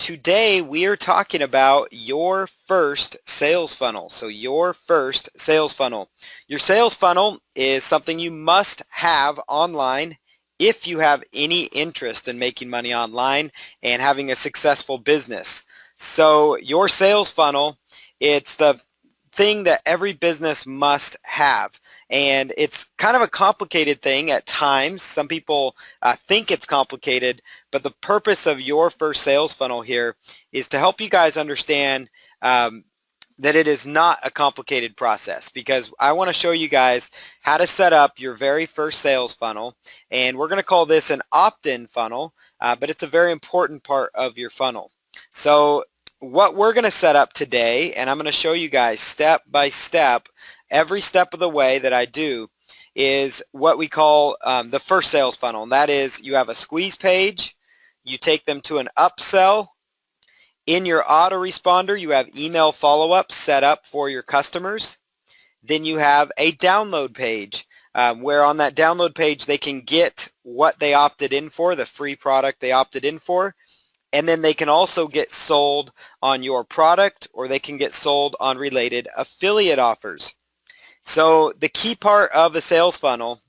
today we are talking about your first sales funnel. So your first sales funnel. Your sales funnel is something you must have online if you have any interest in making money online and having a successful business. So your sales funnel, it's the thing that every business must have, and it's kind of a complicated thing at times. Some people think it's complicated, but the purpose of your first sales funnel here is to help you guys understand that it is not a complicated process, because I want to show you guys how to set up your very first sales funnel, and we're going to call this an opt-in funnel, but it's a very important part of your funnel. So what we're going to set up today, and I'm going to show you guys step by step, every step of the way that I do, is what we call the first sales funnel. And that is, you have a squeeze page, you take them to an upsell. In your autoresponder, you have email follow-ups set up for your customers. Then you have a download page, where on that download page they can get what they opted in for, the free product they opted in for. And then they can also get sold on your product, or they can get sold on related affiliate offers. So the key part of a sales funnel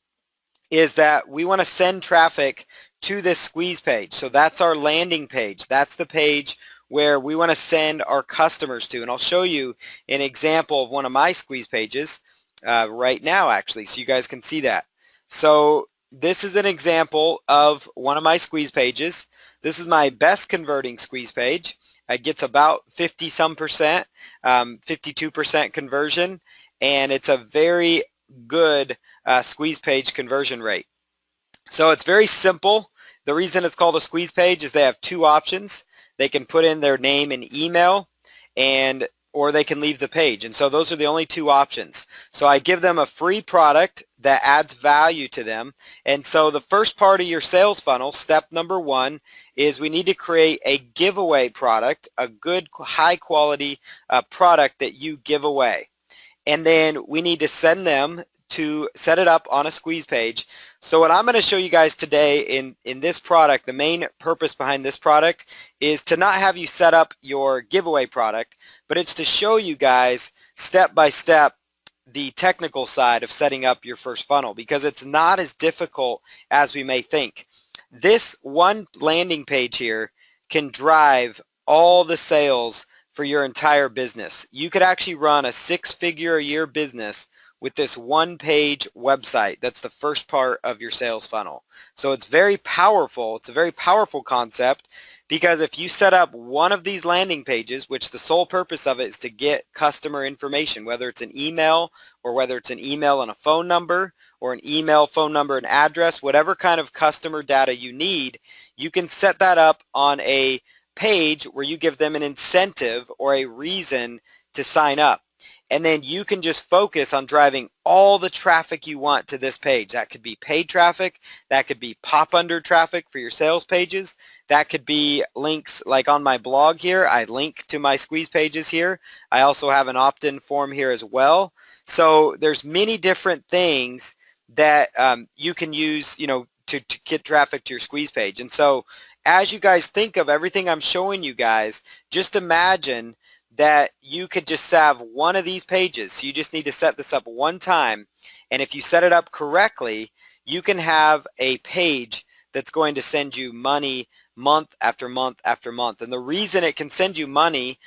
is that we want to send traffic to this squeeze page. So that's our landing page. That's the page where we want to send our customers to. And I'll show you an example of one of my squeeze pages right now, actually, so you guys can see that. So this is an example of one of my squeeze pages. This is my best converting squeeze page. It gets about 50-some%, 52% conversion, and it's a very good squeeze page conversion rate. So it's very simple. The reason it's called a squeeze page is they have two options. They can put in their name and email, or they can leave the page. And so those are the only two options. So I give them a free product that adds value to them. And so the first part of your sales funnel, step number one, is we need to create a giveaway product, a good high quality product that you give away. And then we need to send them to set it up on a squeeze page. So what I'm going to show you guys today in this product, the main purpose behind this product is to not have you set up your giveaway product, but it's to show you guys step by step the technical side of setting up your first funnel, because it's not as difficult as we may think. This one landing page here can drive all the sales for your entire business. You could actually run a six-figure-a-year business with this one-page website. That's the first part of your sales funnel. So it's very powerful. It's a very powerful concept, because if you set up one of these landing pages, which the sole purpose of it is to get customer information, whether it's an email or whether it's an email and a phone number, or an email, phone number, and address, whatever kind of customer data you need, you can set that up on a page where you give them an incentive or a reason to sign up. And then you can just focus on driving all the traffic you want to this page. That could be paid traffic, that could be pop-under traffic for your sales pages, that could be links like on my blog here. I link to my squeeze pages here. I also have an opt-in form here as well. So there's many different things that you can use, to get traffic to your squeeze page. And so as you guys think of everything I'm showing you guys, just imagine that you could just have one of these pages. So you just need to set this up one time, and if you set it up correctly, you can have a page that's going to send you money month after month after month. And the reason it can send you money,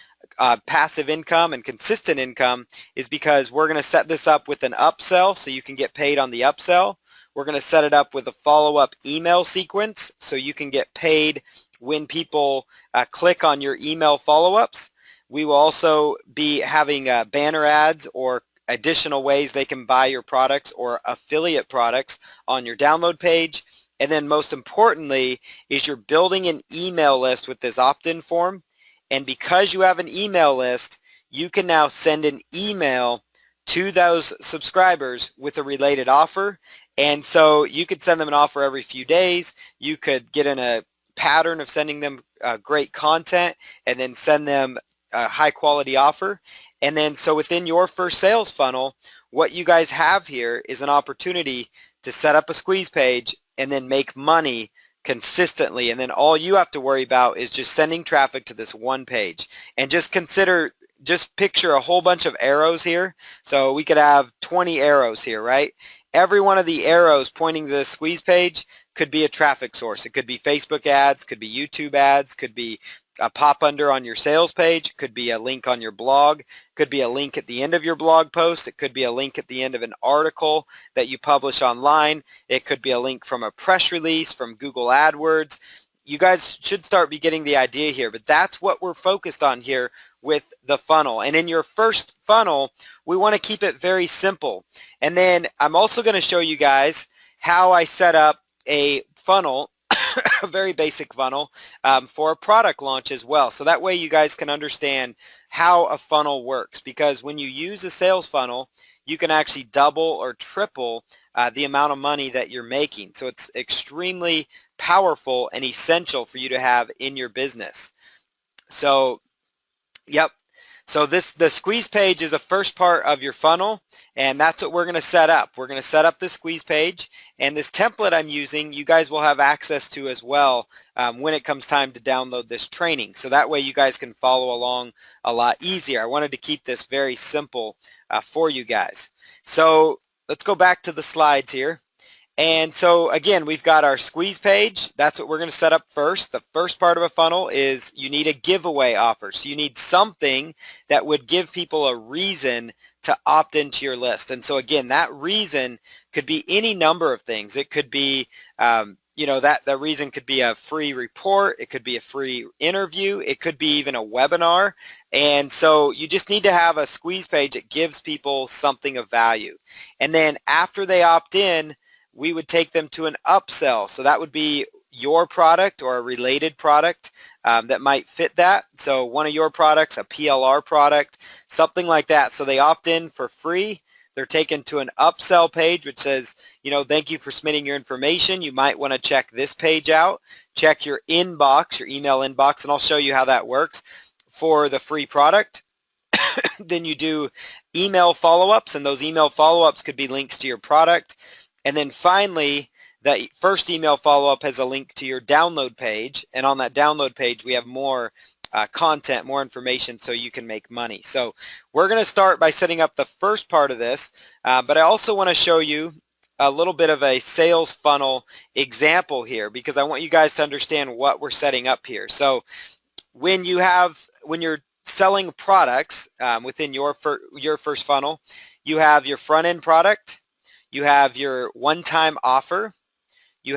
passive income and consistent income, is because we're going to set this up with an upsell, so you can get paid on the upsell. We're going to set it up with a follow-up email sequence, so you can get paid when people click on your email follow-ups. We will also be having banner ads or additional ways they can buy your products or affiliate products on your download page. And then most importantly is you're building an email list with this opt-in form. And because you have an email list, you can now send an email to those subscribers with a related offer. And so you could send them an offer every few days. You could get in a pattern of sending them great content and then send them a high quality offer. And then so within your first sales funnel, what you guys have here is an opportunity to set up a squeeze page and then make money consistently, and then all you have to worry about is just sending traffic to this one page. And just picture a whole bunch of arrows here. So we could have 20 arrows here, right? Every one of the arrows pointing to the squeeze page could be a traffic source. It could be Facebook ads, could be YouTube ads, could be a pop under on your sales page, could be a link on your blog, could be a link at the end of your blog post, it could be a link at the end of an article that you publish online, it could be a link from a press release, from Google AdWords. You guys should start be getting the idea here, but that's what we're focused on here with the funnel. And in your first funnel, we want to keep it very simple. And then I'm also going to show you guys how I set up a funnel, a very basic funnel for a product launch as well. So that way you guys can understand how a funnel works, because when you use a sales funnel, you can actually double or triple the amount of money that you're making. So it's extremely powerful and essential for you to have in your business. So, yep. So the squeeze page is the first part of your funnel, and that's what we're going to set up. We're going to set up the squeeze page, and this template I'm using, you guys will have access to as well when it comes time to download this training. So that way you guys can follow along a lot easier. I wanted to keep this very simple for you guys. So let's go back to the slides here. And so again, we've got our squeeze page. That's what we're going to set up first. The first part of a funnel is you need a giveaway offer. So you need something that would give people a reason to opt into your list. And so again, that reason could be any number of things. It could be, you know, that reason could be a free report. It could be a free interview. It could be even a webinar. And so you just need to have a squeeze page that gives people something of value. And then after they opt in, we would take them to an upsell. So that would be your product or a related product that might fit that. So one of your products, a PLR product, something like that. So they opt in for free. They're taken to an upsell page which says, you know, thank you for submitting your information. You might want to check this page out. Check your inbox, your email inbox, and I'll show you how that works for the free product. Then you do email follow-ups, and those email follow-ups could be links to your product. And then finally, the first email follow-up has a link to your download page, and on that download page we have more content, more information so you can make money. So we're going to start by setting up the first part of this, but I also want to show you a little bit of a sales funnel example here, because I want you guys to understand what we're setting up here. So when you're selling products within your first funnel, you have your front-end product, you have your one-time offer, you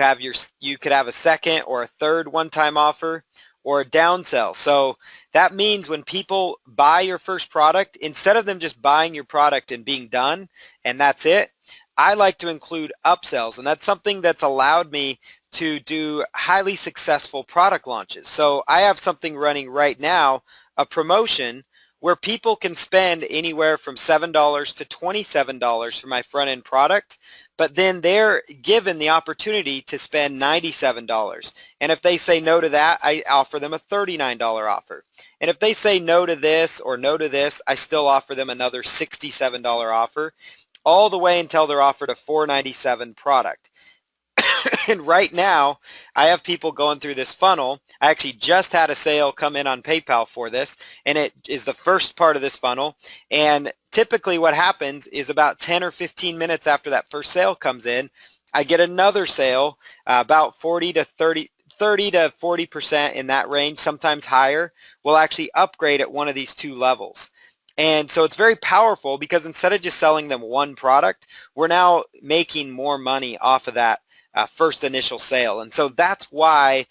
could have a second or a third one-time offer, or a downsell. So that means when people buy your first product, instead of them just buying your product and being done and that's it, I like to include upsells, and that's something that's allowed me to do highly successful product launches. So I have something running right now, a promotion where people can spend anywhere from $7 to $27 for my front-end product, but then they're given the opportunity to spend $97. And if they say no to that, I offer them a $39 offer. And if they say no to this or no to this, I still offer them another $67 offer, all the way until they're offered a $497 product. And right now, I have people going through this funnel. I actually just had a sale come in on PayPal for this, and it is the first part of this funnel. And typically what happens is about 10 or 15 minutes after that first sale comes in, I get another sale, about 30 to 40% in that range, sometimes higher, will actually upgrade at one of these two levels. And so it's very powerful, because instead of just selling them one product, we're now making more money off of that first initial sale. And so that's why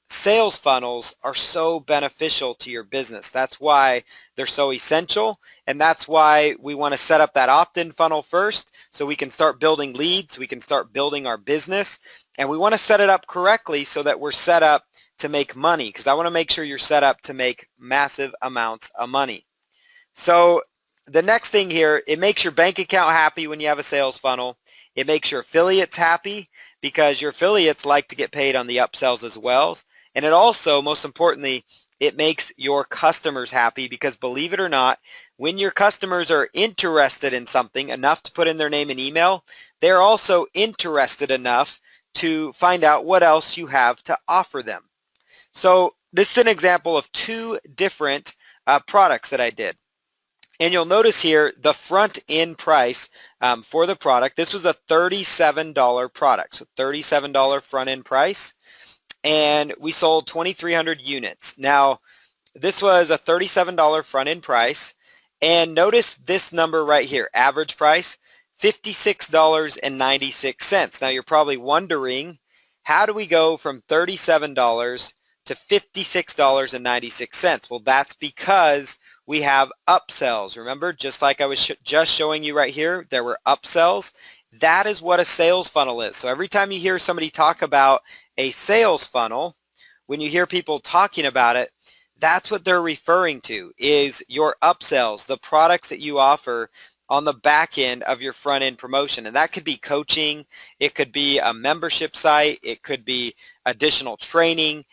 sales funnels are so beneficial to your business. That's why they're so essential, and that's why we want to set up that opt-in funnel first so we can start building leads, we can start building our business, and we want to set it up correctly so that we're set up to make money, because I want to make sure you're set up to make massive amounts of money. So the next thing here, it makes your bank account happy when you have a sales funnel. It makes your affiliates happy, because your affiliates like to get paid on the upsells as well. And it also, most importantly, it makes your customers happy, because believe it or not, when your customers are interested in something enough to put in their name and email, they're also interested enough to find out what else you have to offer them. So this is an example of two different products that I did. And you'll notice here the front end price for the product. This was a $37 product, so $37 front end price. And we sold 2,300 units. Now, this was a $37 front end price. And notice this number right here, average price, $56.96. Now, you're probably wondering, how do we go from $37 to $56.96? Well, that's because we have upsells. Remember, just like I was just showing you right here, there were upsells. That is what a sales funnel is. So every time you hear somebody talk about a sales funnel, when you hear people talking about it, that's what they're referring to, is your upsells, the products that you offer on the back end of your front end promotion. And that could be coaching, it could be a membership site, it could be additional training.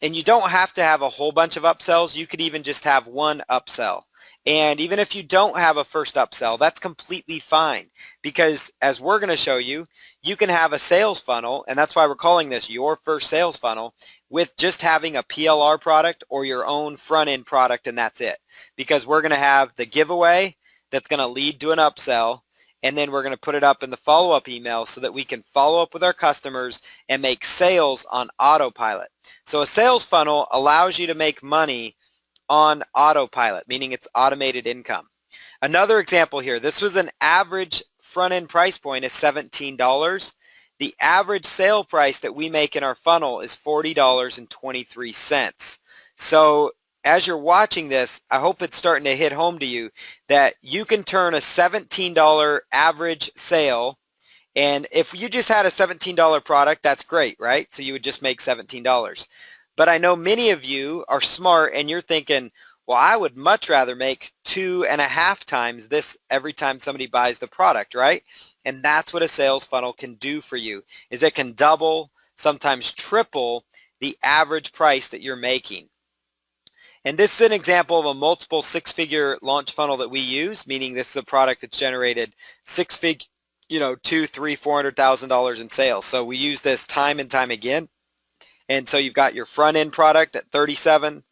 And you don't have to have a whole bunch of upsells. You could even just have one upsell. And even if you don't have a first upsell, that's completely fine, because as we're going to show you, you can have a sales funnel, and that's why we're calling this your first sales funnel, with just having a PLR product or your own front end product, and that's it. Because we're going to have the giveaway that's going to lead to an upsell, and then we're going to put it up in the follow-up email so that we can follow up with our customers and make sales on autopilot. So a sales funnel allows you to make money on autopilot, meaning it's automated income. Another example here, this was an average front-end price point is $17. The average sale price that we make in our funnel is $40.23. So as you're watching this, I hope it's starting to hit home to you that you can turn a $17 average sale, and if you just had a $17 product, that's great, right? So you would just make $17. But I know many of you are smart and you're thinking, well, I would much rather make 2.5 times this every time somebody buys the product, right? And that's what a sales funnel can do for you, is it can double, sometimes triple the average price that you're making. And this is an example of a multiple six-figure launch funnel that we use, meaning this is a product that's generated $200,000, $300,000, $400,000 in sales. So we use this time and time again. And so you've got your front end product at $37.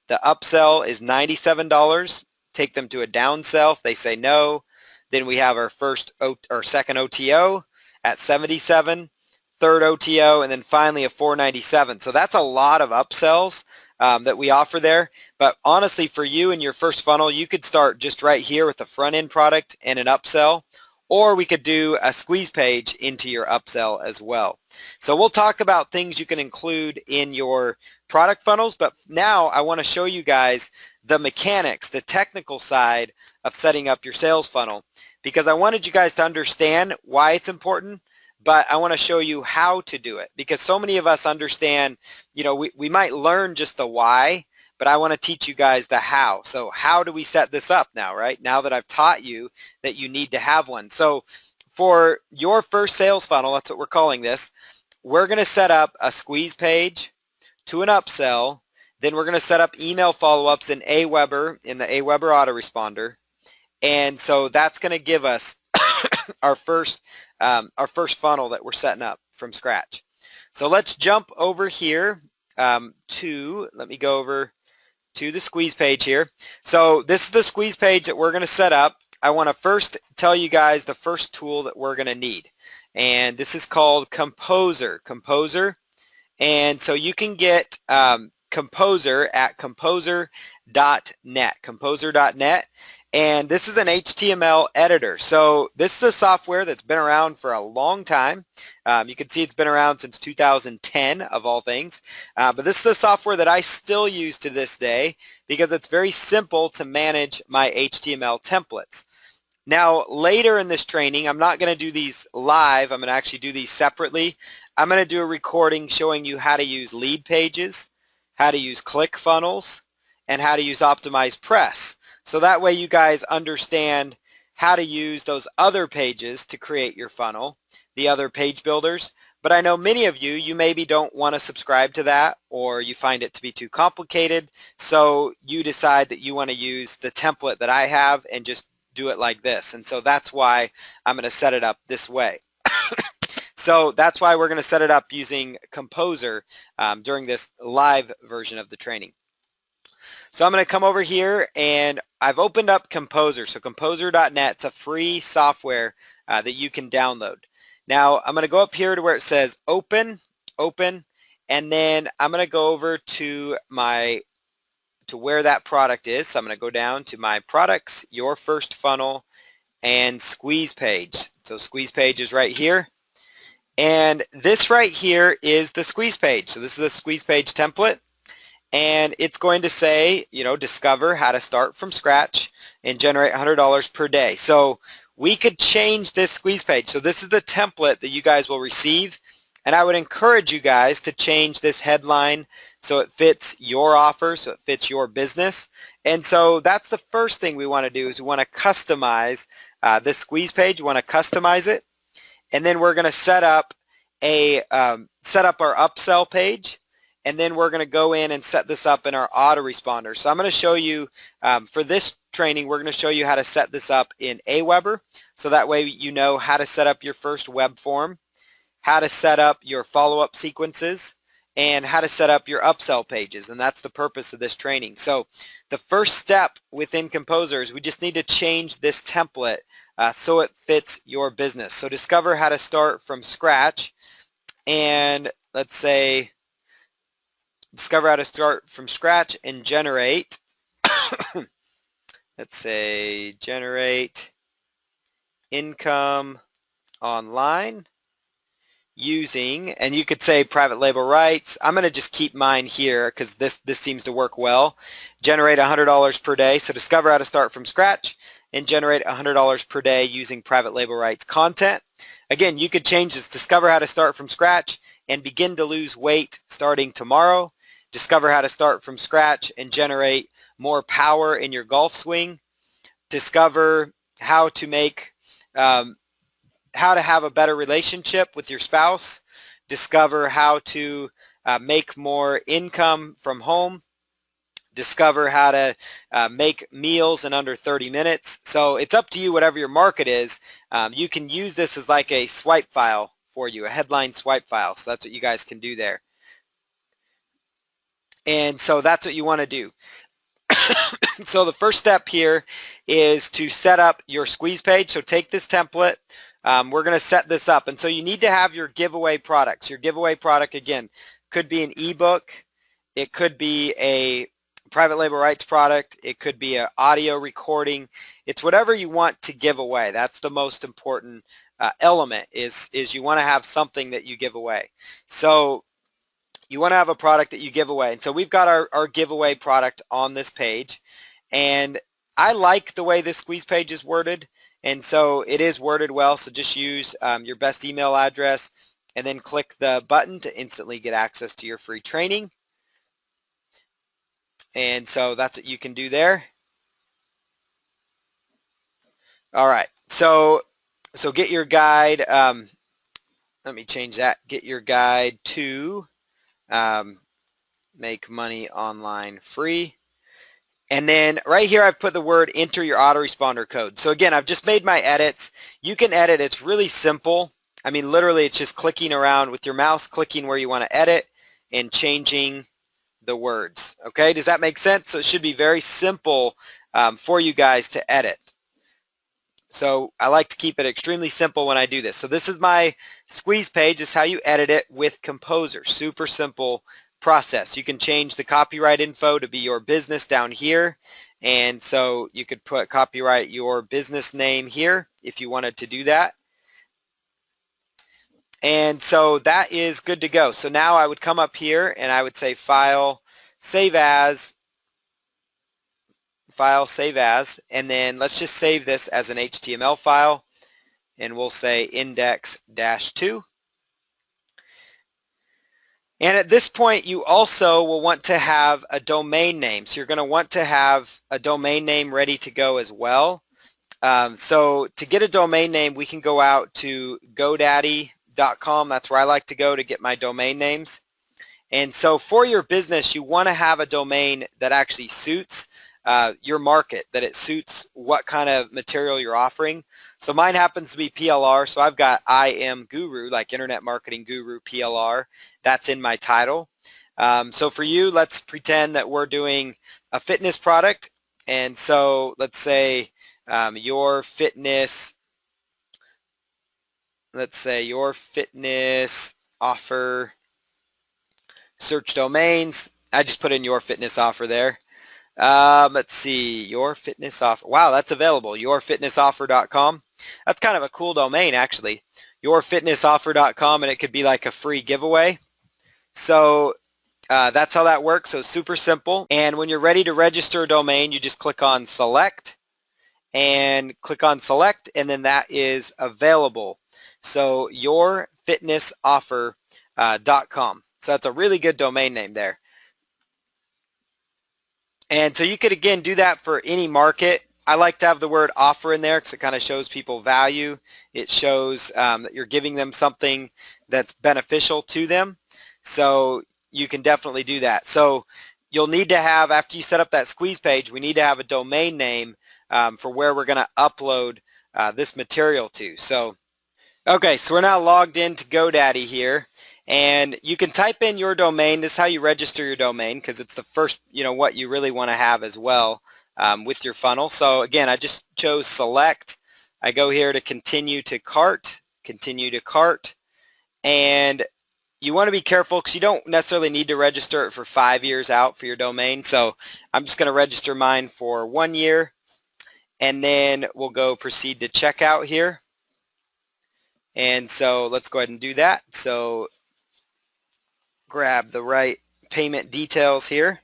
The upsell is $97. Take them to a downsell if they say no. Then we have our second OTO at $77, third OTO, and then finally a $497. So that's a lot of upsells that we offer there. But honestly, for you in your first funnel, you could start just right here with the front end product and an upsell, or we could do a squeeze page into your upsell as well. So we'll talk about things you can include in your product funnels, but now I want to show you guys the mechanics, the technical side of setting up your sales funnel, because I wanted you guys to understand why it's important, but I want to show you how to do it, because so many of us understand, we might learn just the why, but I want to teach you guys the how. So how do we set this up now, right? Now that I've taught you that you need to have one. So for your first sales funnel, that's what we're calling this, we're going to set up a squeeze page to an upsell. Then we're going to set up email follow-ups in Aweber, in the Aweber autoresponder. And so that's going to give us our first funnel that we're setting up from scratch. So let's jump over here let me go over to the squeeze page here. So this is the squeeze page that we're going to set up. I want to first tell you guys the first tool that we're going to need. And this is called Composer. And so you can get Composer at composer.net. And this is an HTML editor. So this is a software that's been around for a long time. You can see it's been around since 2010 of all things. But this is a software that I still use to this day because it's very simple to manage my HTML templates. Now later in this training, I'm not going to do these live. I'm going to actually do these separately. I'm going to do a recording showing you how to use lead pages, how to use ClickFunnels, and how to use OptimizePress. So that way you guys understand how to use those other pages to create your funnel, the other page builders. But I know many of you maybe don't want to subscribe to that, or you find it to be too complicated. So you decide that you want to use the template that I have and just do it like this. And so that's why I'm going to set it up this way. So that's why we're going to set it up using Composer during this live version of the training. So I'm going to come over here and I've opened up Composer. So composer.net, it's a free software that you can download. Now I'm going to go up here to where it says open, and then I'm going to go over to where that product is. So I'm going to go down to my products, your first funnel, and squeeze page. So squeeze page is right here. And this right here is the squeeze page. So this is a squeeze page template. And it's going to say, discover how to start from scratch and generate $100 per day. So we could change this squeeze page. So this is the template that you guys will receive. And I would encourage you guys to change this headline so it fits your offer, so it fits your business. And so that's the first thing we want to do is we want to customize this squeeze page. We want to customize it. And then we're going to set up our upsell page. And then we're going to go in and set this up in our autoresponder. So I'm going to show you, for this training, we're going to show you how to set this up in Aweber. So that way you know how to set up your first web form, how to set up your follow-up sequences, and how to set up your upsell pages. And that's the purpose of this training. So the first step within Composer is we just need to change this template so it fits your business. So discover how to start from scratch, and let's say discover how to start from scratch and generate, let's say generate income online using, and you could say private label rights. I'm going to just keep mine here because this seems to work well. Generate $100 per day. So discover how to start from scratch and generate $100 per day using private label rights content. Again, you could change this. Discover how to start from scratch and begin to lose weight starting tomorrow. Discover how to start from scratch and generate more power in your golf swing. Discover how to make how to have a better relationship with your spouse. Discover how to make more income from home. Discover how to make meals in under 30 minutes. So it's up to you, whatever your market is. You can use this as like a swipe file for you, a headline swipe file. So that's what you guys can do there. And so that's what you want to do. So the first step here is to set up your squeeze page. So take this template. We're going to set this up. And so you need to have your giveaway products. Your giveaway product, again, could be an ebook. It could be a private label rights product. It could be an audio recording. It's whatever you want to give away. That's the most important element is you want to have something that you give away. So you want to have a product that you give away. And so we've got our giveaway product on this page. And I like the way this squeeze page is worded. And so it is worded well. So just use your best email address and then click the button to instantly get access to your free training. And so that's what you can do there. All right. So get your guide. Let me change that. Get your guide to make money online free. And then right here I've put the word enter your autoresponder code. So again, I've just made my edits. You can edit. It's really simple. I mean, literally it's just clicking around with your mouse, clicking where you want to edit and changing the words. Okay, does that make sense? So it should be very simple for you guys to edit. So I like to keep it extremely simple when I do this. So this is my squeeze page. This is how you edit it with Composer. Super simple process. You can change the copyright info to be your business down here. And so you could put copyright your business name here if you wanted to do that. And so that is good to go. So now I would come up here and I would say File, Save As, and then let's just save this as an HTML file, and we'll say index-2. And at this point, you also will want to have a domain name. So you're going to want to have a domain name ready to go as well. So to get a domain name, we can go out to GoDaddy.com. That's where I like to go to get my domain names. And so for your business, you want to have a domain that actually suits your market, that it suits what kind of material you're offering. So mine happens to be PLR, so I've got I am guru, like internet marketing guru PLR. That's in my title. So for you, let's pretend that we're doing a fitness product, and so let's say your fitness, let's say your fitness offer, search domains. I just put in your fitness offer there. Let's see, your fitness offer. Wow, that's available, yourfitnessoffer.com. That's kind of a cool domain, actually, yourfitnessoffer.com, and it could be like a free giveaway. So that's how that works. So super simple. And when you're ready to register a domain, you just click on select and then that is available. So yourfitnessoffer.com. So that's a really good domain name there. And so you could, again, do that for any market. I like to have the word offer in there because it kind of shows people value. It shows that you're giving them something that's beneficial to them. So you can definitely do that. So you'll need to have, after you set up that squeeze page, we need to have a domain name for where we're going to upload this material to. So, okay, so we're now logged into GoDaddy here. And you can type in your domain. This is how you register your domain because it's the first, what you really want to have as well with your funnel. So again, I just chose select. I go here to continue to cart, and you want to be careful because you don't necessarily need to register it for 5 years out for your domain. So I'm just going to register mine for 1 year, and then we'll go proceed to checkout here. And so let's go ahead and do that. So grab the right payment details here.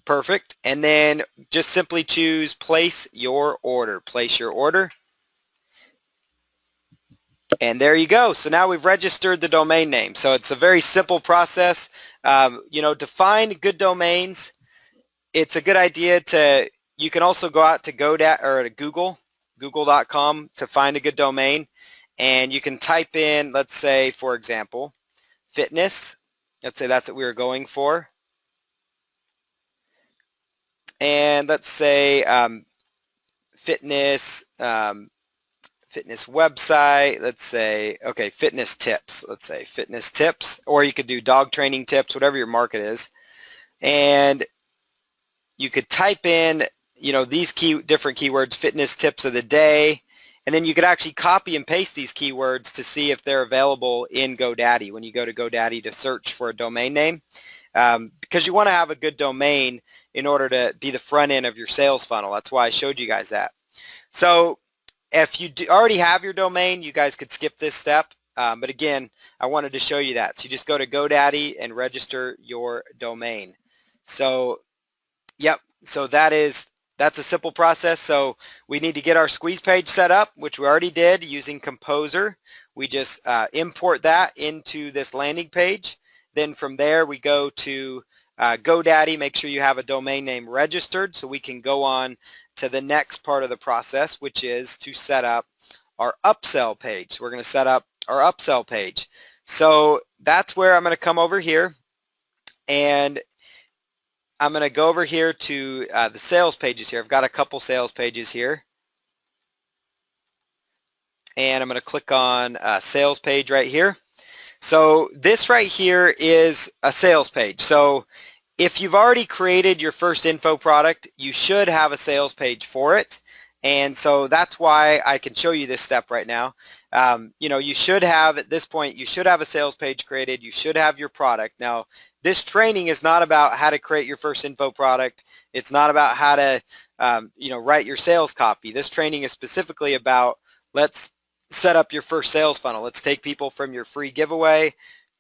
Perfect. And then just simply choose place your order. Place your order. And there you go. So now we've registered the domain name. So it's a very simple process. To find good domains, it's a good idea you can also go out to GoDaddy or to google.com to find a good domain. And you can type in, let's say, for example, fitness. Let's say that's what we were going for. And let's say fitness website. Let's say, okay, fitness tips. Let's say fitness tips, or you could do dog training tips, whatever your market is. And you could type in, these different keywords, fitness tips of the day. And then you could actually copy and paste these keywords to see if they're available in GoDaddy when you go to GoDaddy to search for a domain name. Because you want to have a good domain in order to be the front end of your sales funnel. That's why I showed you guys that. So if you already have your domain, you guys could skip this step. But again, I wanted to show you that. So you just go to GoDaddy and register your domain. So, yep. So that's a simple process. So we need to get our squeeze page set up, which we already did using Composer. We just import that into this landing page. Then from there we go to GoDaddy, make sure you have a domain name registered so we can go on to the next part of the process, which is to set up our upsell page. So we're going to set up our upsell page. So that's where I'm going to come over here, and I'm going to go over here to the sales pages here. I've got a couple sales pages here. And I'm going to click on sales page right here. So this right here is a sales page. So if you've already created your first info product, you should have a sales page for it. And so that's why I can show you this step right now. You should have, at this point, you should have a sales page created. You should have your product. Now, this training is not about how to create your first info product. It's not about how to, write your sales copy. This training is specifically about, let's set up your first sales funnel. Let's take people from your free giveaway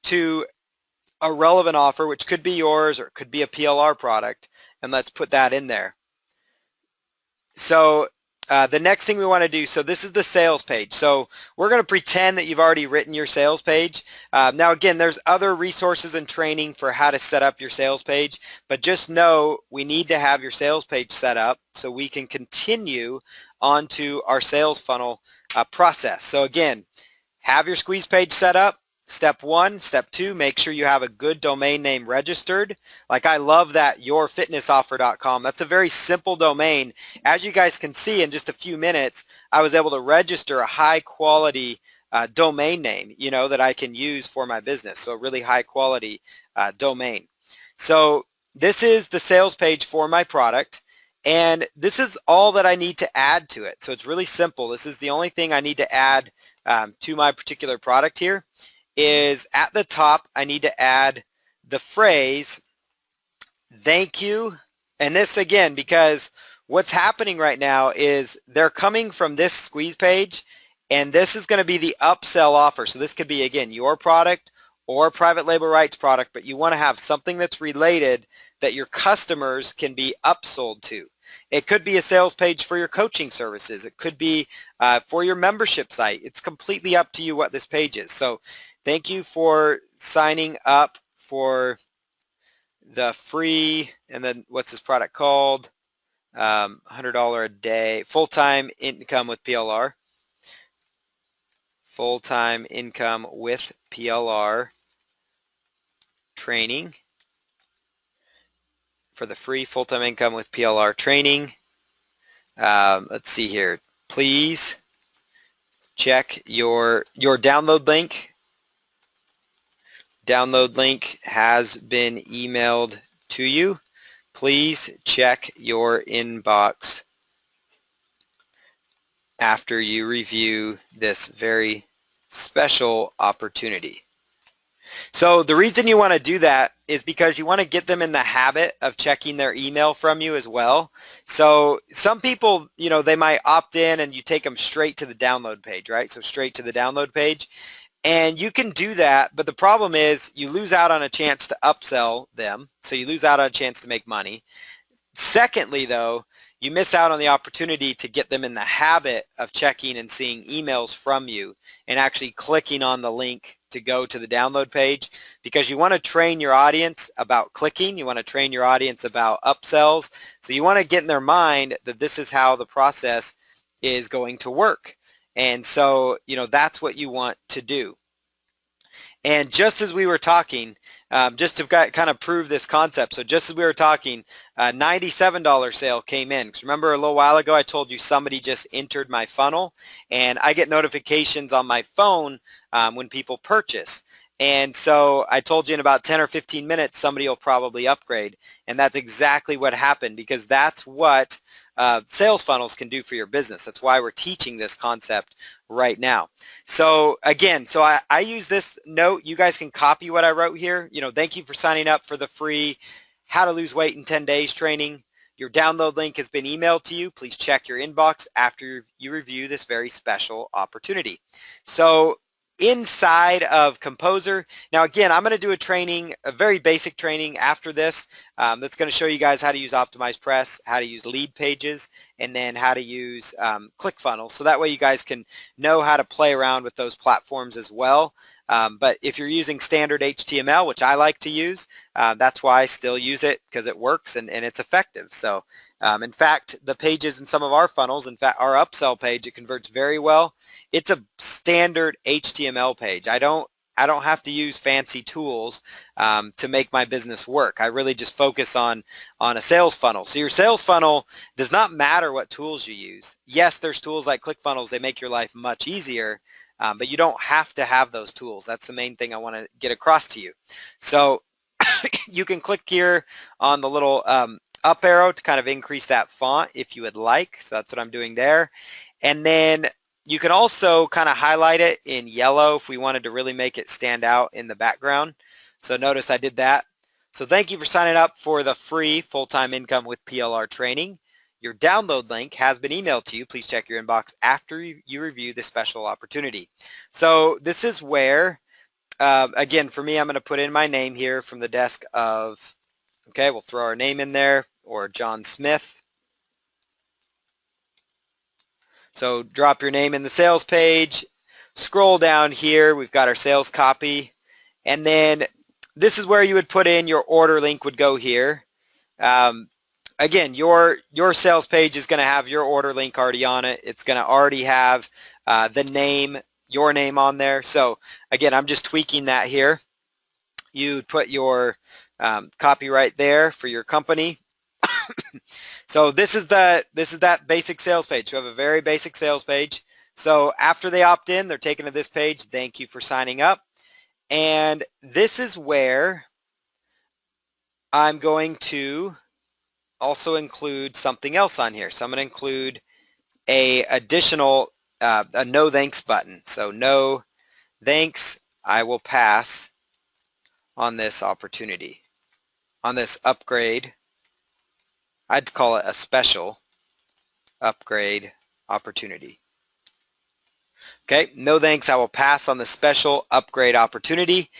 to a relevant offer, which could be yours or it could be a PLR product, and let's put that in there. So the next thing we want to do, so this is the sales page. So we're going to pretend that you've already written your sales page. Now again, there's other resources and training for how to set up your sales page, but just know we need to have your sales page set up so we can continue onto our sales funnel process. So again, have your squeeze page set up, step one. Step two, make sure you have a good domain name registered. Like I love that yourfitnessoffer.com. That's a very simple domain. As you guys can see in just a few minutes, I was able to register a high quality domain name, you know, that I can use for my business. So a really high quality domain. So this is the sales page for my product. And this is all that I need to add to it. So it's really simple. This is the only thing I need to add to my particular product here is at the top, I need to add the phrase, thank you. And this again, because what's happening right now is they're coming from this squeeze page, and this is going to be the upsell offer. So this could be, again, your product or private label rights product, but you want to have something that's related that your customers can be upsold to. It could be a sales page for your coaching services. It could be for your membership site. It's completely up to you what this page is. So thank you for signing up for the free, and then what's this product called? $100 a day, full-time income with PLR. Full-time income with PLR training. For the free full-time income with PLR training. Let's see here. Please check your download link. Download link has been emailed to you. Please check your inbox after you review this very special opportunity. So the reason you want to do that is because you want to get them in the habit of checking their email from you as well. So some people, you know, they might opt in and you take them straight to the download page, right? So straight to the download page. And you can do that, but the problem is you lose out on a chance to upsell them. So you lose out on a chance to make money. Secondly, though, you miss out on the opportunity to get them in the habit of checking and seeing emails from you and actually clicking on the link to go to the download page, because you want to train your audience about clicking. You want to train your audience about upsells. So you want to get in their mind that this is how the process is going to work. And so, you know, that's what you want to do. And just as we were talking, just to kind of prove this concept, so just as we were talking, $97 sale came in. Because remember a little while ago I told you somebody just entered my funnel, and I get notifications on my phone when people purchase. And so I told you in about 10 or 15 minutes somebody will probably upgrade, and that's exactly what happened, because that's what sales funnels can do for your business. That's why we're teaching this concept right now. So again, so I use this note. You guys can copy what I wrote here. You know, thank you for signing up for the free How to Lose Weight in 10 Days training. Your download link has been emailed to you. Please check your inbox after you review this very special opportunity. So inside of Composer, now again, I'm going to do a training, a very basic training after this that's going to show you guys how to use OptimizePress, how to use lead pages, and then how to use ClickFunnels. So that way you guys can know how to play around with those platforms as well. But if you're using standard HTML, which I like to use, that's why I still use it, because it works and it's effective. So in fact, the pages in some of our funnels, in fact, our upsell page, it converts very well. It's a standard HTML page. I don't have to use fancy tools to make my business work. I really just focus on a sales funnel. So your sales funnel does not matter what tools you use. Yes, there's tools like ClickFunnels. They make your life much easier, but you don't have to have those tools. That's the main thing I want to get across to you. So you can click here on the little up arrow to kind of increase that font if you would like. So that's what I'm doing there. And then you can also kind of highlight it in yellow if we wanted to really make it stand out in the background. So notice I did that. So thank you for signing up for the free full-time income with PLR training. Your download link has been emailed to you. Please check your inbox after you review this special opportunity. So this is where, again, for me, I'm going to put in my name here from the desk of, okay, we'll throw our name in there, or John Smith. So drop your name in the sales page, scroll down here, we've got our sales copy, and then this is where you would put in your order link would go here. Again, your sales page is going to have your order link already on it. It's going to already have the name your name on there. So again, I'm just tweaking that here. You put your copyright there for your company. So this is that basic sales page. You have a very basic sales page. So after they opt in, they're taken to this page. Thank you for signing up. And this is where I'm going to also include something else on here. So I'm going to include a additional a no thanks button. So no thanks, I will pass on this opportunity, on this upgrade. I'd call it a special upgrade opportunity. Okay, no thanks, I will pass on the special upgrade opportunity.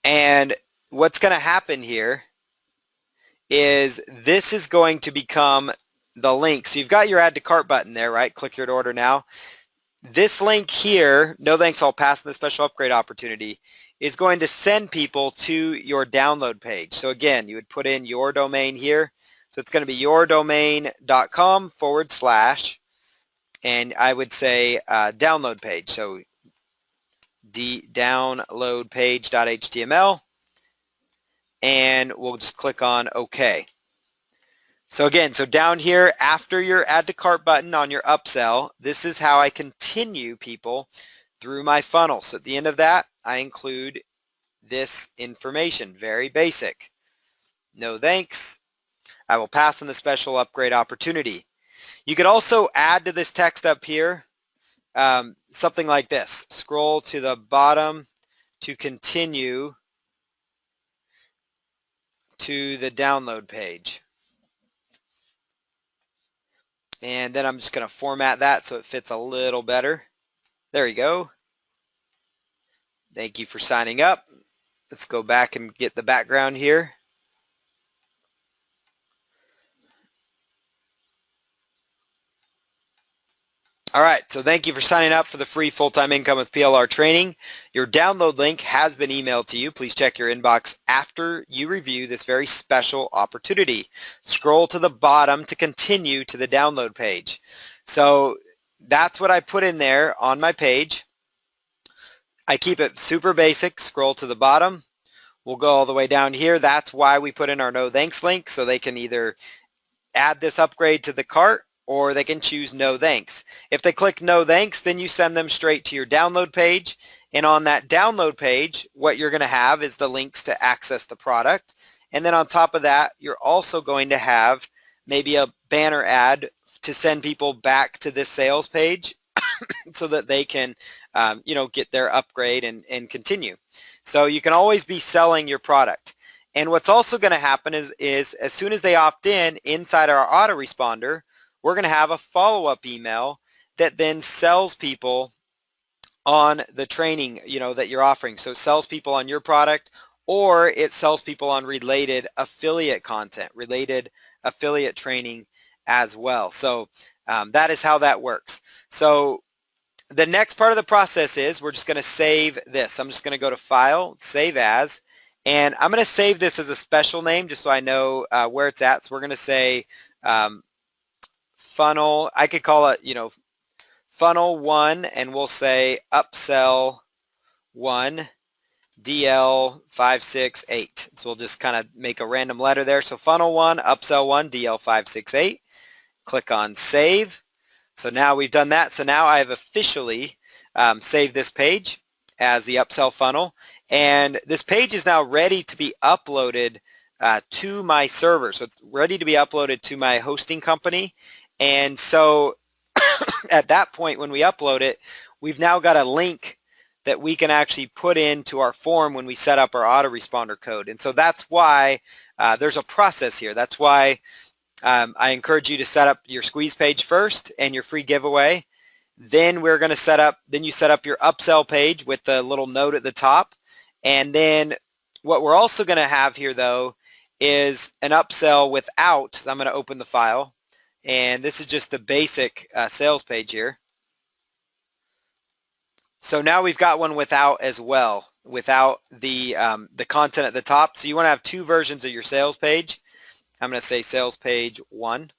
And what's going to happen here is this is going to become the link. So you've got your add to cart button there, right? Click here to order now. This link here, no thanks, I'll pass on the special upgrade opportunity, is going to send people to your download page. So again, you would put in your domain here. So it's going to be yourdomain.com / and I would say download page. So downloadpage.html, and we'll just click on OK. So again, so down here after your add to cart button on your upsell, this is how I continue people through my funnel. So at the end of that, I include this information, very basic. No thanks, I will pass on the special upgrade opportunity. You could also add to this text up here something like this. Scroll to the bottom to continue to the download page. And then I'm just going to format that so it fits a little better. There you go. Thank you for signing up. Let's go back and get the background here. All right, so thank you for signing up for the free full-time income with PLR training. Your download link has been emailed to you. Please check your inbox after you review this very special opportunity. Scroll to the bottom to continue to the download page. So that's what I put in there on my page. I keep it super basic. Scroll to the bottom. We'll go all the way down here. That's why we put in our no thanks link, so they can either add this upgrade to the cart or they can choose no thanks. If they click no thanks, then you send them straight to your download page. And on that download page, what you're going to have is the links to access the product. And then on top of that, you're also going to have maybe a banner ad to send people back to this sales page so that they can get their upgrade and continue. So you can always be selling your product. And what's also going to happen is as soon as they opt in inside our autoresponder, we're going to have a follow-up email that then sells people on the training that you're offering. So it sells people on your product, or it sells people on related affiliate content, related affiliate training as well. So that is how that works. So the next part of the process is we're just going to save this. I'm just going to go to File, Save As, and I'm going to save this as a special name just so I know where it's at. So we're going to say funnel, I could call it, funnel 1, and we'll say upsell 1 DL568. So we'll just kind of make a random letter there. So funnel 1, upsell 1 DL568. Click on Save. So now we've done that. So now I have officially saved this page as the upsell funnel. And this page is now ready to be uploaded to my server. So it's ready to be uploaded to my hosting company. And so at that point when we upload it, we've now got a link that we can actually put into our form when we set up our autoresponder code. And so that's why there's a process here. That's why I encourage you to set up your squeeze page first and your free giveaway. Then we're going to set up your upsell page with the little note at the top. And then what we're also going to have here though is an upsell without. So I'm going to open the file, and this is just the basic sales page here. So now we've got one without as well, without the content at the top. So you want to have two versions of your sales page. I'm going to say sales page 1.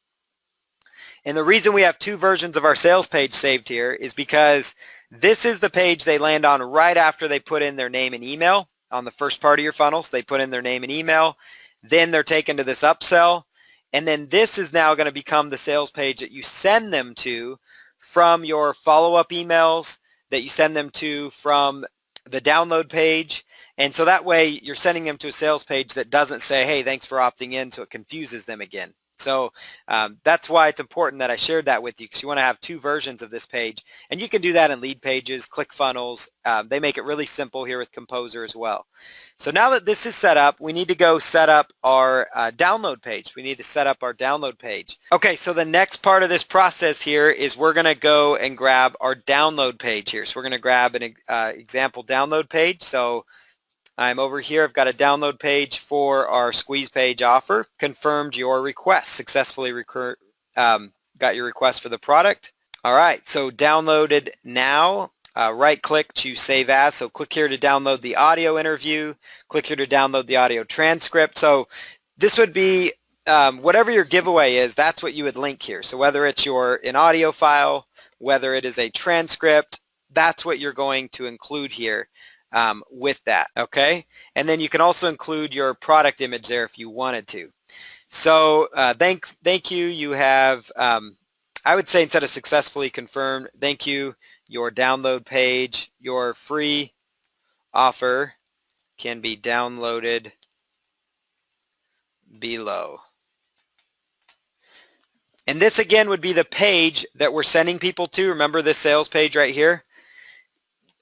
And the reason we have two versions of our sales page saved here is because this is the page they land on right after they put in their name and email on the first part of your funnel. So they put in their name and email, then they're taken to this upsell, and then this is now going to become the sales page that you send them to from your follow-up emails, that you send them to from the download page. And so that way you're sending them to a sales page that doesn't say, hey, thanks for opting in, so it confuses them again. So that's why it's important that I shared that with you, because you want to have two versions of this page. And you can do that in Lead Pages, ClickFunnels. They make it really simple here with Composer as well. So now that this is set up, we need to go set up our download page. We need to set up our download page. Okay, so the next part of this process here is we're going to go and grab our download page here. So we're going to grab an example download page. So I'm over here. I've got a download page for our squeeze page offer. Confirmed your request. Successfully got your request for the product. All right, so downloaded now. Right click to save as. So click here to download the audio interview. Click here to download the audio transcript. So this would be whatever your giveaway is, that's what you would link here. So whether it's an audio file, whether it is a transcript, that's what you're going to include here. With that, okay? And then you can also include your product image there if you wanted to. So thank you. You have, I would say instead of successfully confirmed, thank you, your download page, your free offer can be downloaded below. And this again would be the page that we're sending people to. Remember this sales page right here?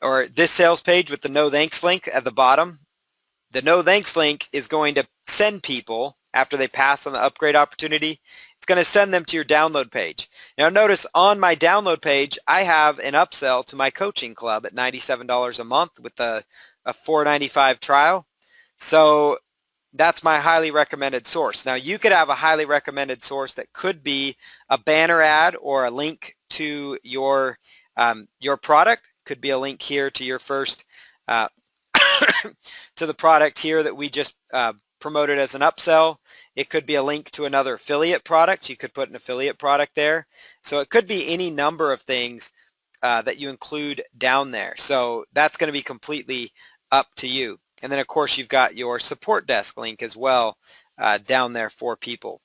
Or this sales page with the no thanks link at the bottom. The no thanks link is going to send people, after they pass on the upgrade opportunity, it's going to send them to your download page. Now notice on my download page, I have an upsell to my coaching club at $97 a month with a $4.95 trial. So that's my highly recommended source. Now you could have a highly recommended source that could be a banner ad or a link to your product. Could be a link here to your first, to the product here that we just promoted as an upsell. It could be a link to another affiliate product. You could put an affiliate product there. So it could be any number of things that you include down there. So that's going to be completely up to you. And then of course you've got your support desk link as well down there for people.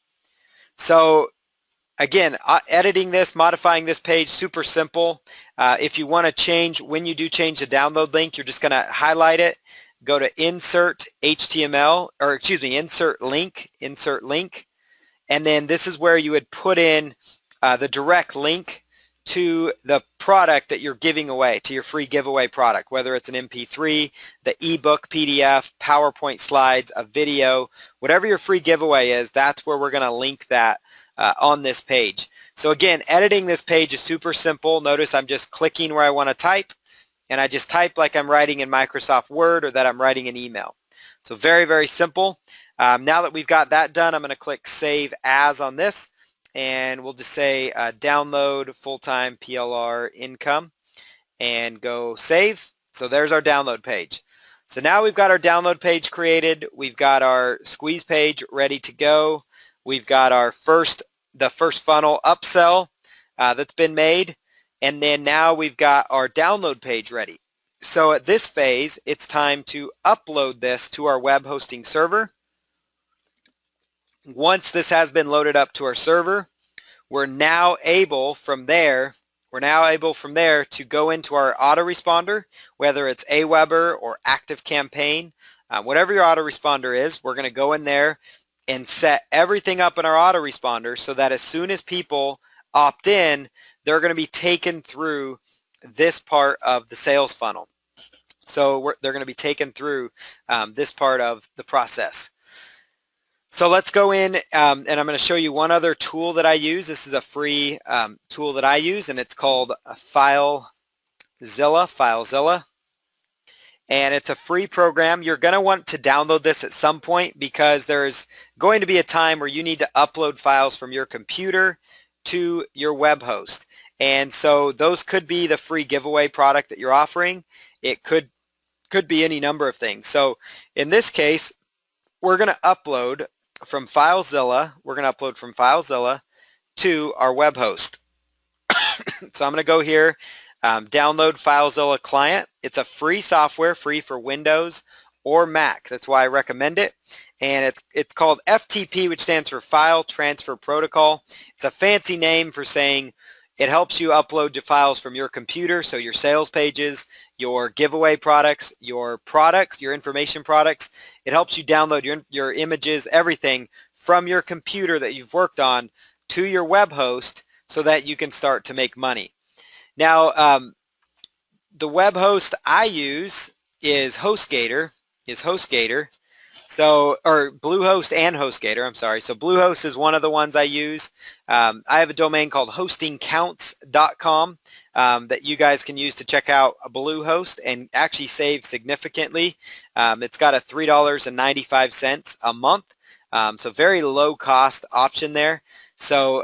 So again, editing this, modifying this page, super simple. If you want to change, when you do change the download link, you're just going to highlight it, go to insert HTML, or excuse me, insert link, and then this is where you would put in the direct link to the product that you're giving away, to your free giveaway product, whether it's an MP3, the ebook, PDF, PowerPoint slides, a video, whatever your free giveaway is, that's where we're going to link that on this page. So again, editing this page is super simple. Notice I'm just clicking where I want to type, and I just type like I'm writing in Microsoft Word or that I'm writing an email. So very, very simple. Now that we've got that done, I'm going to click Save As on this, and we'll just say download full-time PLR income and go save. So there's our download page. So now we've got our download page created. We've got our squeeze page ready to go. We've got the first funnel upsell that's been made. And then now we've got our download page ready. So at this phase, it's time to upload this to our web hosting server. Once this has been loaded up to our server, we're now able from there to go into our autoresponder, whether it's Aweber or ActiveCampaign, whatever your autoresponder is, we're going to go in there and set everything up in our autoresponder so that as soon as people opt in, they're going to be taken through this part of the sales funnel. So they're going to be taken through this part of the process. So let's go in and I'm going to show you one other tool that I use. This is a free tool that I use, and it's called FileZilla. And it's a free program. You're going to want to download this at some point because there's going to be a time where you need to upload files from your computer to your web host. And so those could be the free giveaway product that you're offering. It could be any number of things. So in this case, we're going to upload from FileZilla. We're going to upload from FileZilla to our web host. So I'm going to go here, download FileZilla Client. It's a free software, free for Windows or Mac. That's why I recommend it. And it's called FTP, which stands for File Transfer Protocol. It's a fancy name for saying it helps you upload your files from your computer, so your sales pages, your giveaway products, your information products. It helps you download your images, everything from your computer that you've worked on to your web host so that you can start to make money. Now, the web host I use is HostGator. So, or Bluehost and HostGator, I'm sorry. So Bluehost is one of the ones I use. I have a domain called hostingcounts.com that you guys can use to check out Bluehost and actually save significantly. It's got a $3.95 a month, so very low cost option there. So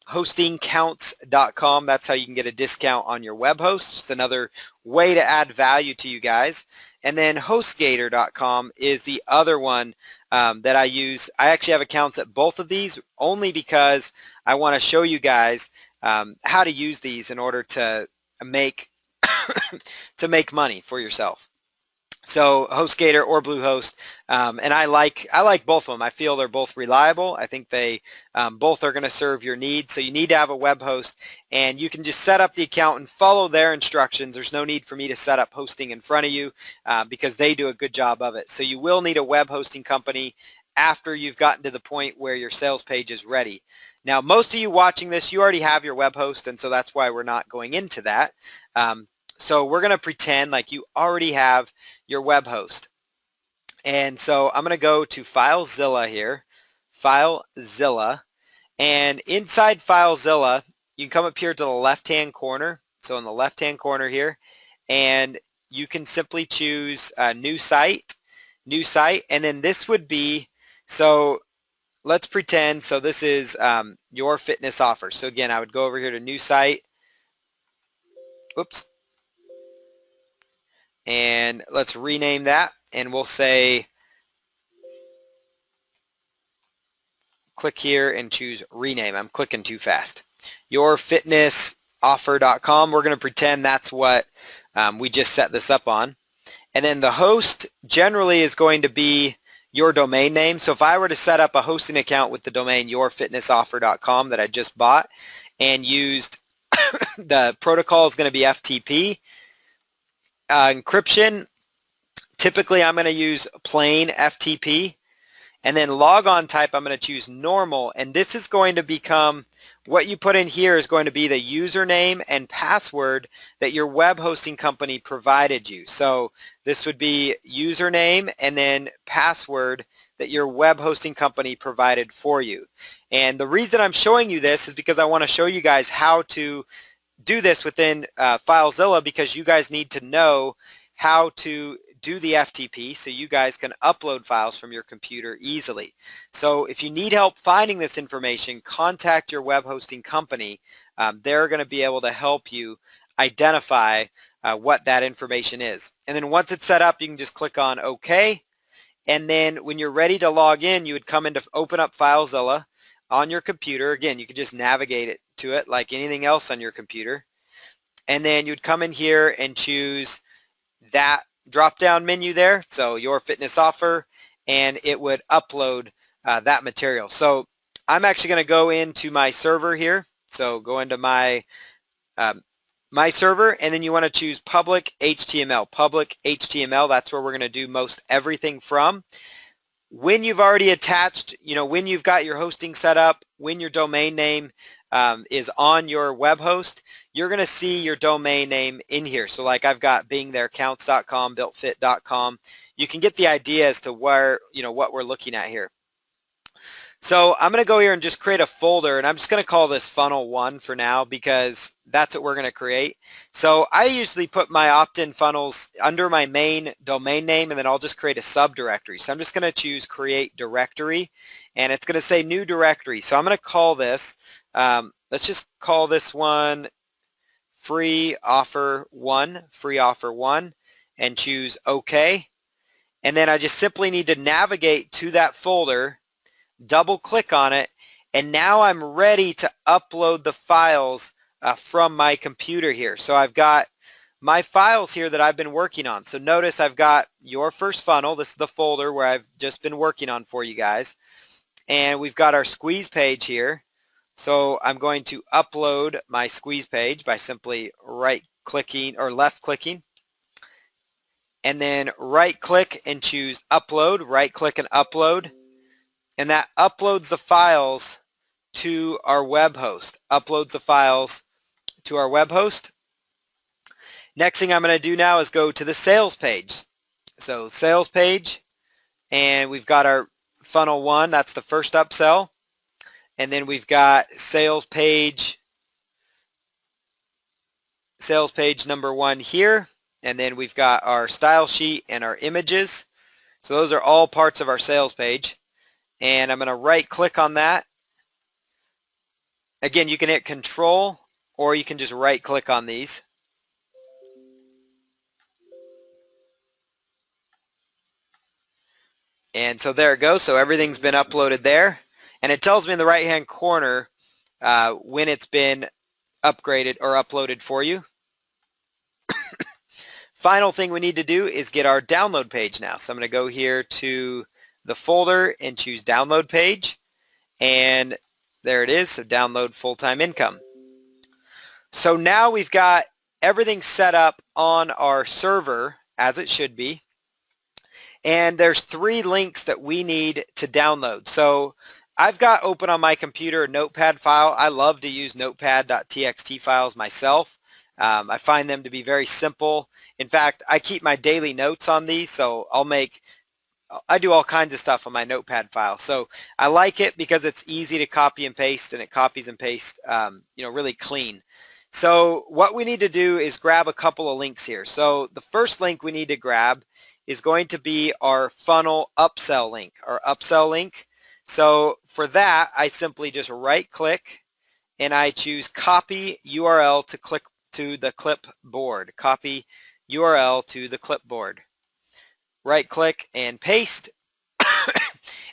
hostingcounts.com, that's how you can get a discount on your web host. Just another way to add value to you guys. And then HostGator.com is the other one that I use. I actually have accounts at both of these only because I want to show you guys how to use these in order to make make money for yourself. So HostGator or Bluehost, and I like both of them. I feel they're both reliable. I think they both are going to serve your needs. So you need to have a web host, and you can just set up the account and follow their instructions. There's no need for me to set up hosting in front of you because they do a good job of it. So you will need a web hosting company after you've gotten to the point where your sales page is ready. Now, most of you watching this, you already have your web host, and so that's why we're not going into that. So we're going to pretend like you already have your web host. And so I'm going to go to FileZilla here, FileZilla, and inside FileZilla, you can come up here to the left-hand corner. So in the left-hand corner here, and you can simply choose new site, and then this would be, so let's pretend, so this is your fitness offer. So again, I would go over here to new site. Oops. And let's rename that, and we'll say, click here and choose rename. I'm clicking too fast. Yourfitnessoffer.com. We're going to pretend that's what we just set this up on. And then the host generally is going to be your domain name. So if I were to set up a hosting account with the domain yourfitnessoffer.com that I just bought and used, the protocol is going to be FTP. Encryption, typically I'm going to use plain FTP, and then logon type I'm going to choose normal, and this is going to become, what you put in here is going to be the username and password that your web hosting company provided you. So this would be username and then password that your web hosting company provided for you. And the reason I'm showing you this is because I want to show you guys how to do this within FileZilla, because you guys need to know how to do the FTP so you guys can upload files from your computer easily. So if you need help finding this information, contact your web hosting company. They're going to be able to help you identify what that information is. And then once it's set up, you can just click on OK. And then when you're ready to log in, you would come in to open up FileZilla on your computer. Again, you could just navigate it to it like anything else on your computer. And then you'd come in here and choose that drop-down menu there, so your fitness offer, and it would upload that material. So I'm actually going to go into my server here. So go into my my server, and then you want to choose public HTML. Public HTML, that's where we're going to do most everything from. When you've already attached, when you've got your hosting set up, when your domain name is on your web host, you're going to see your domain name in here. So like I've got beingtherecounts.com, builtfit.com. You can get the idea as to where, what we're looking at here. So I'm going to go here and just create a folder, and I'm just going to call this funnel 1 for now because that's what we're going to create. So I usually put my opt-in funnels under my main domain name, and then I'll just create a subdirectory. So I'm just going to choose create directory, and it's going to say new directory. So I'm going to call this, let's just call this one free offer 1, and choose OK. And then I just simply need to navigate to that folder, double click on it, And now I'm ready to upload the files from my computer here. So I've got my files here that I've been working on. So notice I've got your first funnel. This is the folder where I've just been working on for you guys. And we've got our squeeze page here. So I'm going to upload my squeeze page by simply right-clicking or left-clicking. And then right-click and choose upload, right-click and upload. And that uploads the files to our web host, uploads the files to our web host. Next thing I'm going to do now is go to the sales page. So sales page, and we've got our funnel 1, that's the first upsell. And then we've got sales page number 1 here. And then we've got our style sheet and our images. So those are all parts of our sales page. And I'm going to right click on that. Again, you can hit Control or you can just right click on these. And so there it goes. So everything's been uploaded there. And it tells me in the right hand corner when it's been upgraded or uploaded for you. Final thing we need to do is get our download page now. So I'm going to go here to the folder and choose download page. And there it is. So download full-time income. So now we've got everything set up on our server as it should be. And there's 3 links that we need to download. So I've got open on my computer a notepad file. I love to use notepad.txt files myself. I find them to be very simple. In fact, I keep my daily notes on these, so I do all kinds of stuff on my notepad file. So I like it because it's easy to copy and paste, and it copies and pastes really clean. So what we need to do is grab a couple of links here. So the first link we need to grab is going to be our funnel upsell link, our upsell link. So for that, I simply just right click and I choose copy URL to the clipboard. Copy URL to the clipboard. Right click and paste.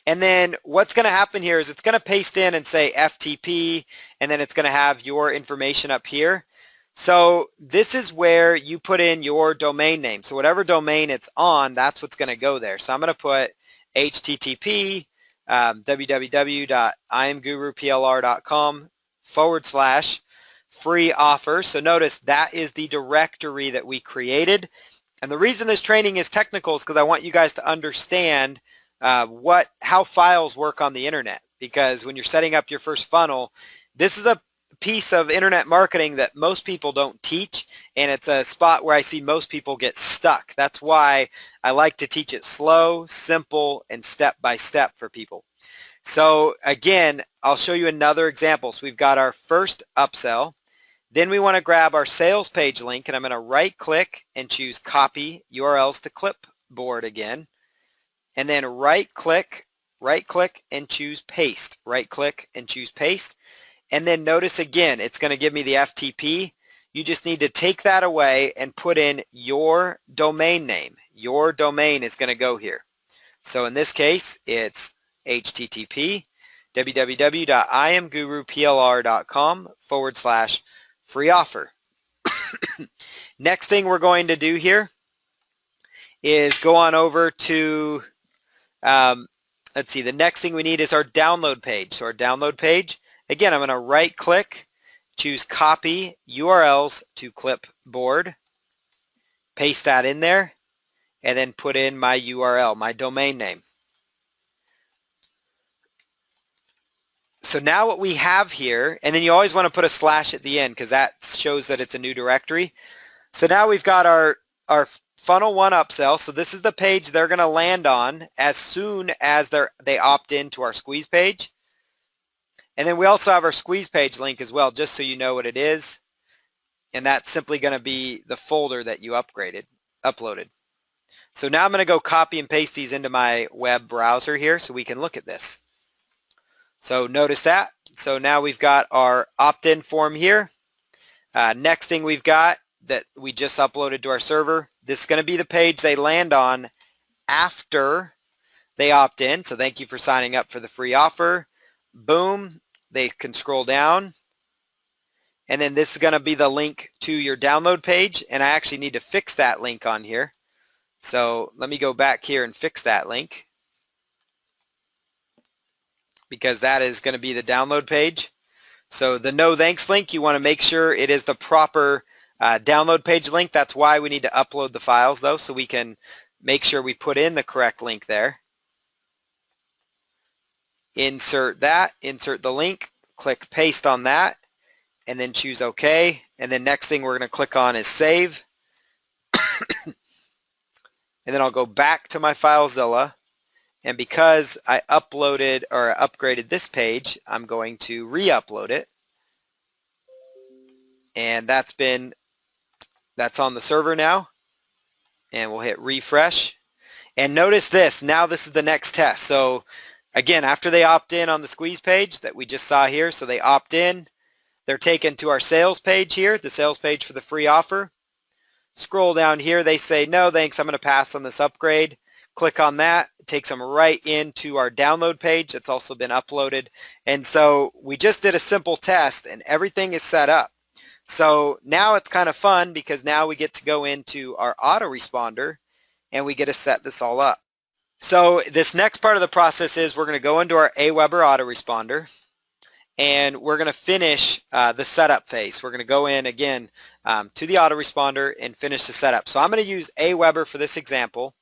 And then what's going to happen here is it's going to paste in and say FTP, and then it's going to have your information up here. So this is where you put in your domain name. So whatever domain it's on, that's what's going to go there. So I'm going to put http www.imguruplr.com/free offer. So notice that is the directory that we created. And the reason this training is technical is because I want you guys to understand how files work on the internet. Because when you're setting up your first funnel, this is a piece of internet marketing that most people don't teach, and it's a spot where I see most people get stuck. That's why I like to teach it slow, simple, and step by step for people. So again, I'll show you another example. So we've got our first upsell. Then we want to grab our sales page link, and I'm going to right click and choose copy URLs to clipboard again. And then right click and choose paste. Right click and choose paste. And then notice again, it's going to give me the FTP. You just need to take that away and put in your domain name. Your domain is going to go here. So in this case, it's http www.imguruplr.com/free offer. Next thing we're going to do here is go on over to, let's see, the next thing we need is our download page. So our download page, again, I'm going to right click, choose copy URLs to clipboard, paste that in there, and then put in my URL, my domain name. So now what we have here, and then you always want to put a slash at the end because that shows that it's a new directory. So now we've got our funnel 1 upsell. So this is the page they're going to land on as soon as they opt into our squeeze page. And then we also have our squeeze page link as well, just so you know what it is. And that's simply going to be the folder that you uploaded. So now I'm going to go copy and paste these into my web browser here so we can look at this. So notice that. So now we've got our opt-in form here. Next thing we've got that we just uploaded to our server. This is going to be the page they land on after they opt in. So thank you for signing up for the free offer. Boom. they can scroll down, and then this is going to be the link to your download page, and I actually need to fix that link on here. So let me go back here and fix that link, because that is going to be the download page. So the no thanks link, you want to make sure it is the proper download page link. That's why we need to upload the files though, so we can make sure we put in the correct link there. Insert that, insert the link, click paste on that, and then choose OK. And then next thing we're going to click on is save. And then I'll go back to my FileZilla. And because I uploaded or upgraded this page, I'm going to re-upload it. And that's on the server now. And we'll hit refresh. And notice this, now this is the next test. So again, after they opt in on the squeeze page that we just saw here, so they opt in, they're taken to our sales page here, the sales page for the free offer. Scroll down here, they say, no thanks, I'm going to pass on this upgrade. Click on that, it takes them right into our download page that's also been uploaded. And so we just did a simple test and everything is set up. So now it's kind of fun because now we get to go into our autoresponder and we get to set this all up. So this next part of the process is we're going to go into our Aweber autoresponder and we're going to finish the setup phase. We're going to go in again to the autoresponder and finish the setup. So I'm going to use Aweber for this example.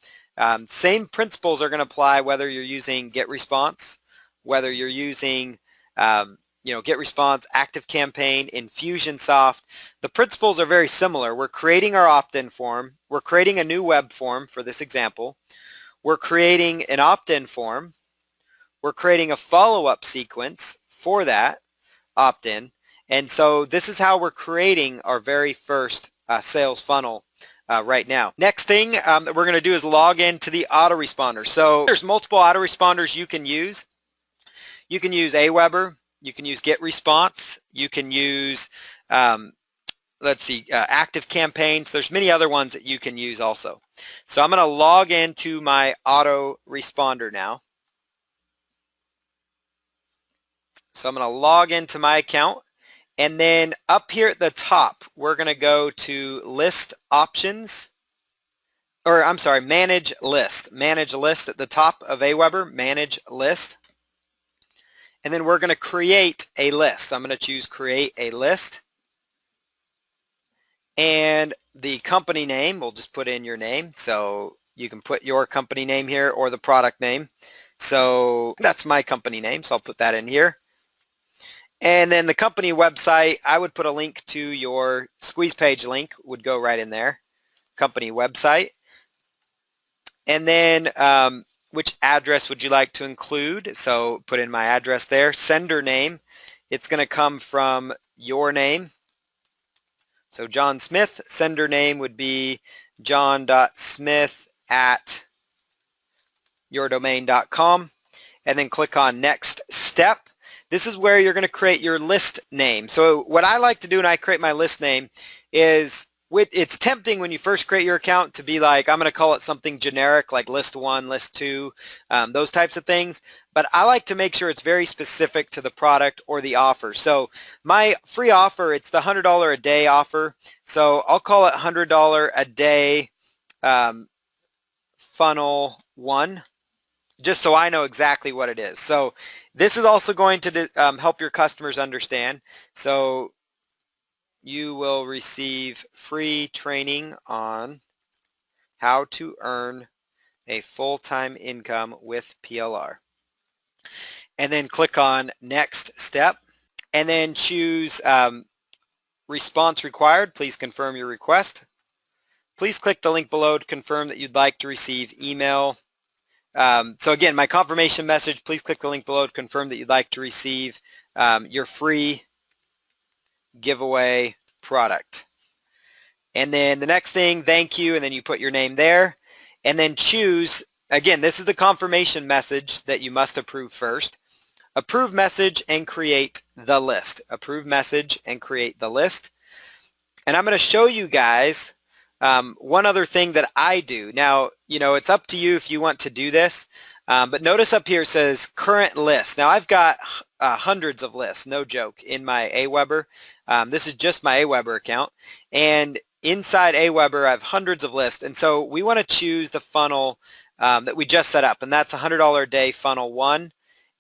Same principles are going to apply whether you're using GetResponse, whether you're using GetResponse, ActiveCampaign, Infusionsoft. The principles are very similar. We're creating our opt-in form. We're creating a new web form for this example. We're creating an opt-in form. We're creating a follow-up sequence for that opt-in. And so this is how we're creating our very first sales funnel right now. Next thing that we're going to do is log into the autoresponder. So there's multiple autoresponders you can use. You can use Aweber. You can use GetResponse. You can use, ActiveCampaign. So there's many other ones that you can use also. So I'm going to log into my autoresponder now. So I'm going to log into my account. And then up here at the top, we're going to go to List Options, or I'm sorry, Manage List. Manage List at the top of Aweber, Manage List. And then we're going to create a list. So I'm going to choose Create a List. And the company name, we'll just put in your name. So you can put your company name here or the product name. So that's my company name, so I'll put that in here. And then the company website, I would put a link to your squeeze page link, would go right in there, company website. And then which address would you like to include? So put in my address there. Sender name, it's going to come from your name. So John Smith, sender name would be john.smith@yourdomain.com. And then click on Next Step. This is where you're going to create your list name. So what I like to do when I create my list name is, it's tempting when you first create your account to be like, I'm going to call it something generic like list 1, list 2, those types of things. But I like to make sure it's very specific to the product or the offer. So my free offer, it's the $100 a day offer. So I'll call it $100 a day funnel 1. Just so I know exactly what it is. So this is also going to help your customers understand. So you will receive free training on how to earn a full-time income with PLR. And then click on Next Step. And then choose Response Required. Please confirm your request. Please click the link below to confirm that you'd like to receive email. So again, my confirmation message, please click the link below to confirm that you'd like to receive your free giveaway product. And then the next thing, thank you, and then you put your name there. And then choose, again, this is the confirmation message that you must approve first. Approve message and create the list. Approve message and create the list. And I'm going to show you guys one other thing that I do. Now, it's up to you if you want to do this, but notice up here it says current list. Now I've got hundreds of lists, no joke, in my Aweber. This is just my Aweber account. And inside Aweber, I have hundreds of lists. And so we want to choose the funnel that we just set up, and that's $100 a day funnel 1.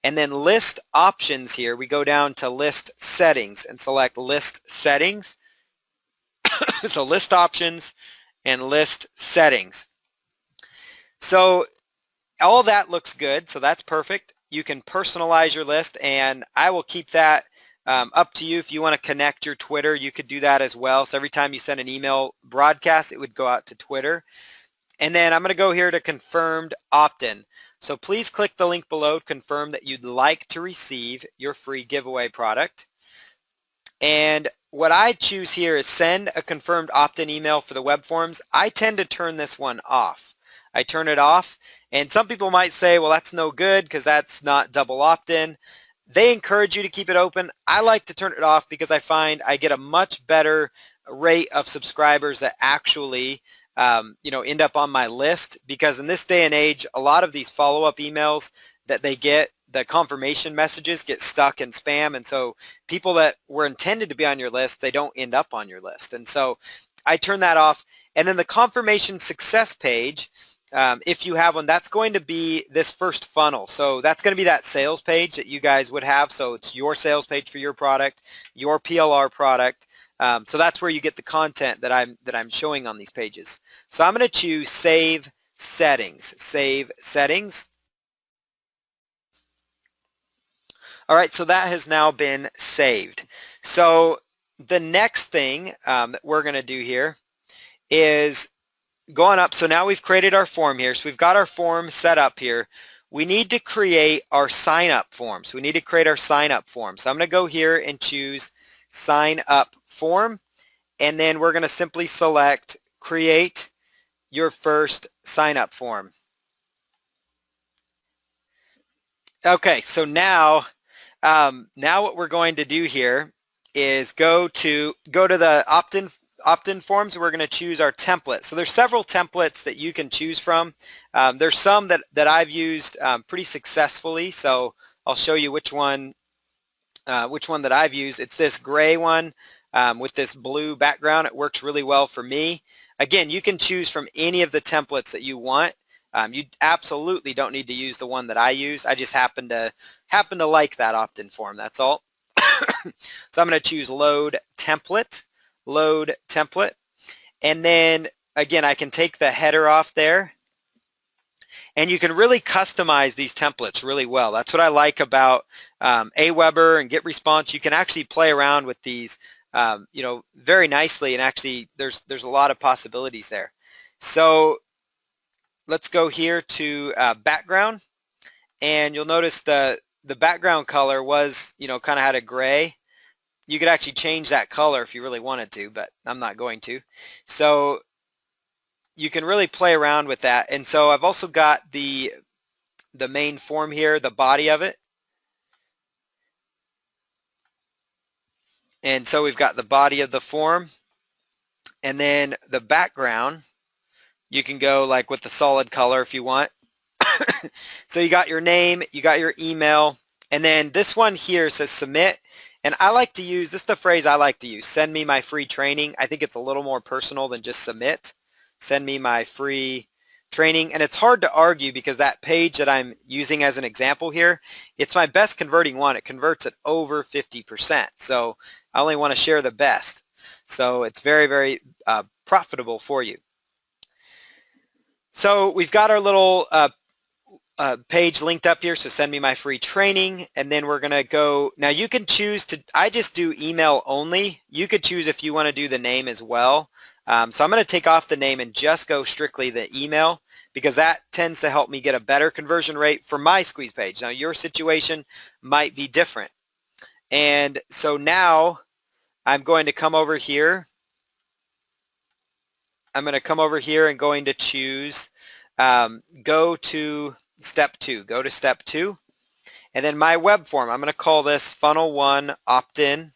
And then list options here, we go down to list settings and select list settings. So list options and list settings. So all that looks good, so that's perfect. You can personalize your list, and I will keep that up to you. If you want to connect your Twitter, you could do that as well. So every time you send an email broadcast, it would go out to Twitter. And then I'm going to go here to confirmed opt-in. So please click the link below to confirm that you'd like to receive your free giveaway product. And what I choose here is send a confirmed opt-in email for the web forms. I tend to turn this one off. I turn it off, and some people might say, well, that's no good because that's not double opt-in. They encourage you to keep it open. I like to turn it off because I find I get a much better rate of subscribers that actually end up on my list, because in this day and age, a lot of these follow-up emails that they get, the confirmation messages get stuck in spam, and so people that were intended to be on your list, they don't end up on your list. And so I turn that off. And then the confirmation success page, if you have one, that's going to be this first funnel. So that's going to be that sales page that you guys would have. So it's your sales page for your product, your PLR product. So that's where you get the content that I'm showing on these pages. So I'm going to choose Save Settings. Save Settings. All right, so that has now been saved. So the next thing that we're going to do here is going up. So now we've created our form here. So we've got our form set up here. We need to create our sign up form. So we need to create our sign up form. So I'm going to go here and choose Sign Up Form. And then we're going to simply select Create Your First Sign Up Form. Okay, so now what we're going to do here is go to the opt-in forms. We're going to choose our template. So there's several templates that you can choose from. There's some that I've used pretty successfully. So I'll show you which one that I've used. It's this gray one with this blue background. It works really well for me. Again, you can choose from any of the templates that you want. You absolutely don't need to use the one that I use. I just happen to like that opt-in form. That's all. So I'm going to choose Load Template. Load Template. And then, again, I can take the header off there. And you can really customize these templates really well. That's what I like about Aweber and GetResponse. You can actually play around with these very nicely, and actually there's a lot of possibilities there. So let's go here to background, and you'll notice the background color was kind of had a gray. You could actually change that color if you really wanted to, but I'm not going to. So you can really play around with that. And so I've also got the main form here, the body of it. And so we've got the body of the form, and then the background, you can go like with the solid color if you want. So you got your name, you got your email, and then this one here says submit. And I like to use, this is the phrase I like to use, send me my free training. I think it's a little more personal than just submit. Send me my free training. And it's hard to argue because that page that I'm using as an example here, it's my best converting one. It converts at over 50%. So I only want to share the best. So it's very, very profitable for you. So we've got our little page linked up here, so send me my free training, and then we're going to go, now you can choose to, I just do email only. You could choose if you want to do the name as well. So I'm going to take off the name and just go strictly the email, because that tends to help me get a better conversion rate for my squeeze page. Now your situation might be different. And so now I'm going to come over here. I'm going to come over here and going to choose go to step 2. Go to step 2. And then my web form, I'm going to call this funnel 1 opt-in.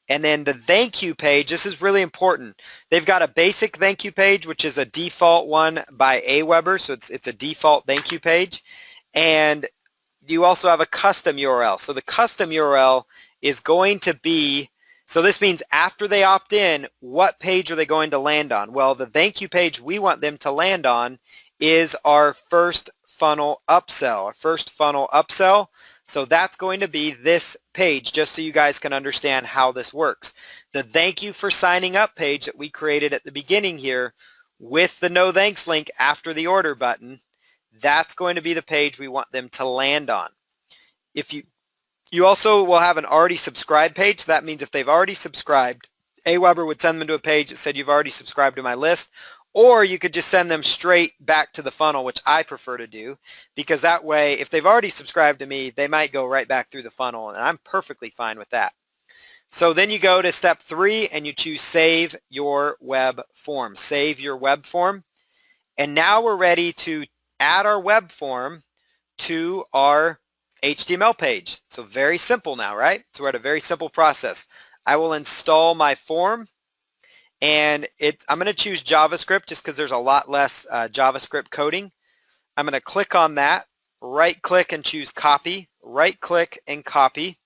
And then the thank you page, this is really important. They've got a basic thank you page, which is a default one by Aweber, so it's a default thank you page. And you also have a custom URL. So the custom URL is going to be, so this means after they opt in, what page are they going to land on? Well, the thank you page we want them to land on is our first funnel upsell, So that's going to be this page, just so you guys can understand how this works. The thank you for signing up page that we created at the beginning here with the no thanks link after the order button, that's going to be the page we want them to land on. If you also will have an already subscribed page. That means if they've already subscribed, Aweber would send them to a page that said you've already subscribed to my list, or you could just send them straight back to the funnel, which I prefer to do, because that way, if they've already subscribed to me, they might go right back through the funnel, and I'm perfectly fine with that. So then you go to step 3 and you choose save your web form. Save your web form. And now we're ready to add our web form to our HTML page. So very simple now, right? So we're at a very simple process. I will install my form, and I'm going to choose JavaScript just because there's a lot less JavaScript coding. I'm going to click on that, right click and choose copy, right click and copy.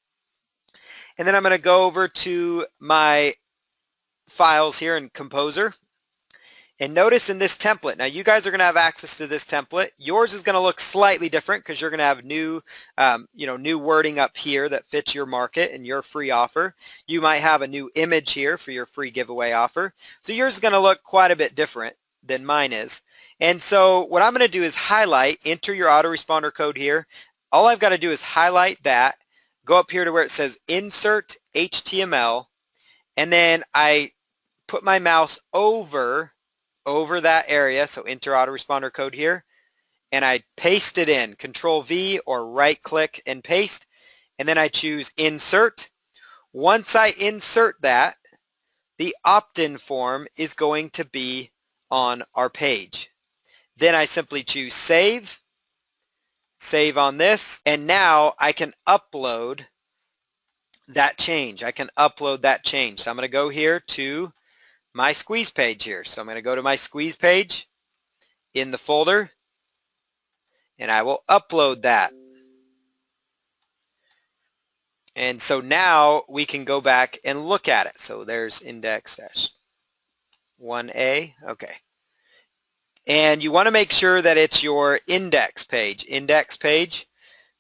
And then I'm going to go over to my files here in Composer. And notice in this template, now you guys are going to have access to this template. Yours is going to look slightly different because you're going to have new, new wording up here that fits your market and your free offer. You might have a new image here for your free giveaway offer. So yours is going to look quite a bit different than mine is. And so what I'm going to do is highlight, enter your autoresponder code here. All I've got to do is highlight that, go up here to where it says Insert HTML, and then I put my mouse over that area, so enter autoresponder code here, and I paste it in, Control V or right click and paste, and then I choose Insert. Once I insert that, the opt-in form is going to be on our page. Then I simply choose Save, save on this, and now I can upload that change. So I'm going to go here to my squeeze page here. So I'm going to go to my squeeze page in the folder, and I will upload that. And so now we can go back and look at it. So there's index-1A, okay. And you want to make sure that it's your index page,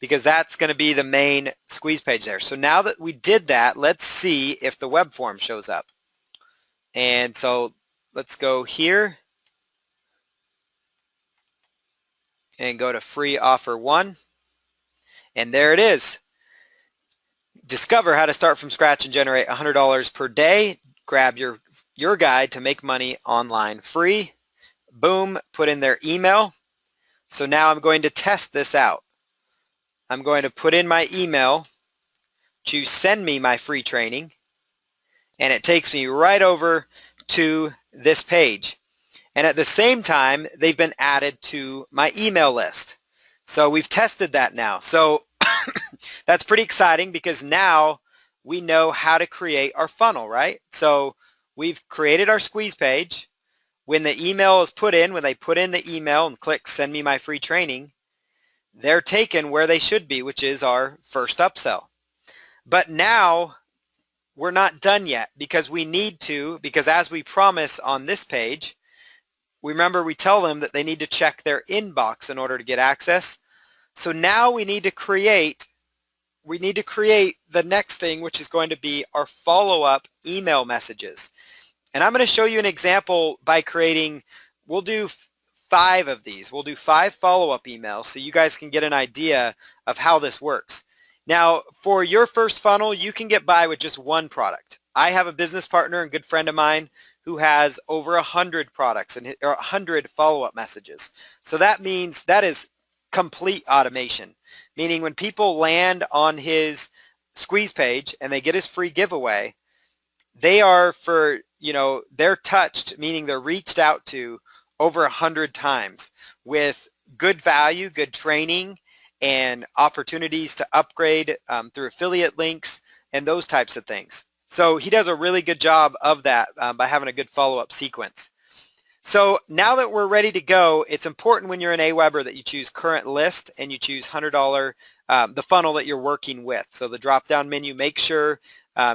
because that's going to be the main squeeze page there. So now that we did that, let's see if the web form shows up. And so let's go here and go to free offer 1. And there it is. Discover how to start from scratch and generate $100 per day. Grab your guide to make money online free. Boom, put in their email. So now I'm going to test this out. I'm going to put in my email, choose send me my free training, and it takes me right over to this page. And at the same time, they've been added to my email list. So we've tested that now. So that's pretty exciting because now we know how to create our funnel, right? So we've created our squeeze page. When the email is put in, when they put in the email and click send me my free training, they're taken where they should be, which is our first upsell. But now we're not done yet because we need to, because as we promise on this page, remember we tell them that they need to check their inbox in order to get access. So now we need to create the next thing, which is going to be our follow-up email messages. And I'm going to show you an example by creating, we'll do 5 of these. We'll do 5 follow-up emails so you guys can get an idea of how this works. Now, for your first funnel, you can get by with just one product. I have a business partner and good friend of mine who has over 100 products and 100 follow-up messages. So that means that is complete automation, meaning when people land on his squeeze page and they get his free giveaway, they are they're touched, meaning they're reached out to over 100 times with good value, good training, and opportunities to upgrade through affiliate links and those types of things. So he does a really good job of that by having a good follow-up sequence. So now that we're ready to go, it's important when you're in Aweber that you choose current list and you choose $100, the funnel that you're working with. So the drop-down menu, make sure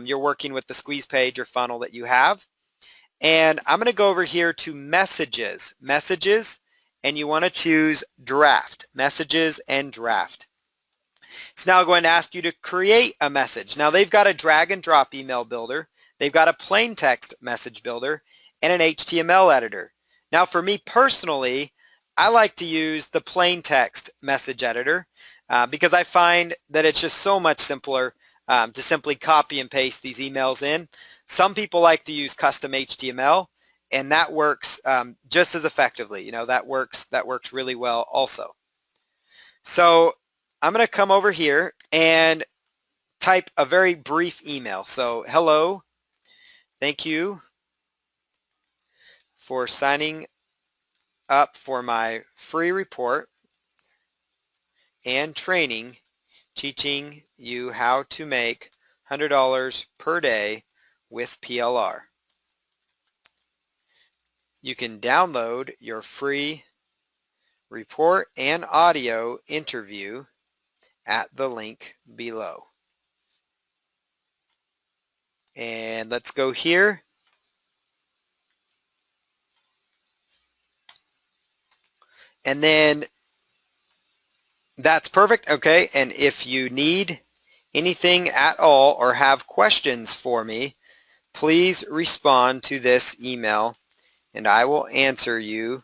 you're working with the squeeze page or funnel that you have. And I'm going to go over here to messages, and you want to choose draft, messages and draft. It's now going to ask you to create a message. Now they've got a drag and drop email builder, they've got a plain text message builder, and an HTML editor. Now for me personally, I like to use the plain text message editor because I find that it's just so much simpler to simply copy and paste these emails in. Some people like to use custom HTML, and that works just as effectively. You know, that works really well also. So I'm going to come over here and type a very brief email. So hello, thank you for signing up for my free report and training teaching you how to make $100 per day with PLR. You can download your free report and audio interview at the link below. And let's go here. And then that's perfect. Okay, and if you need anything at all or have questions for me, please respond to this email and I will answer you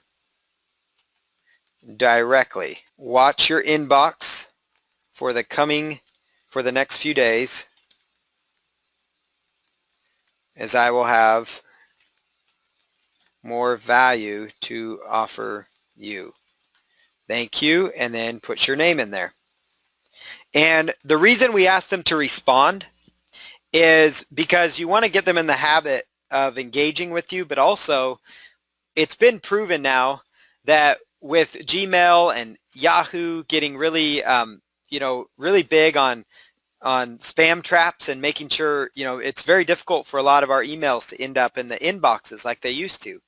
directly. Watch your inbox for the next few days, as I will have more value to offer you. Thank you, and then put your name in there. And the reason we ask them to respond is because you want to get them in the habit of engaging with you, but also it's been proven now that with Gmail and Yahoo getting really, really big on spam traps and making sure, it's very difficult for a lot of our emails to end up in the inboxes like they used to.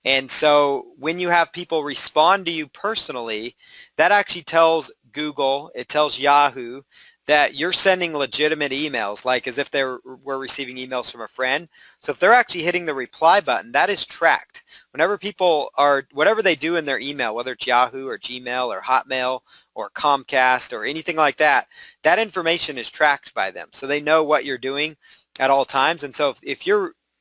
And so when you have people respond to you personally, that actually tells Google, it tells Yahoo that you're sending legitimate emails, like as if we're receiving emails from a friend. So if they're actually hitting the reply button, that is tracked. Whenever people are, whatever they do in their email, whether it's Yahoo or Gmail or Hotmail or Comcast or anything like that, that information is tracked by them. So they know what you're doing at all times. And so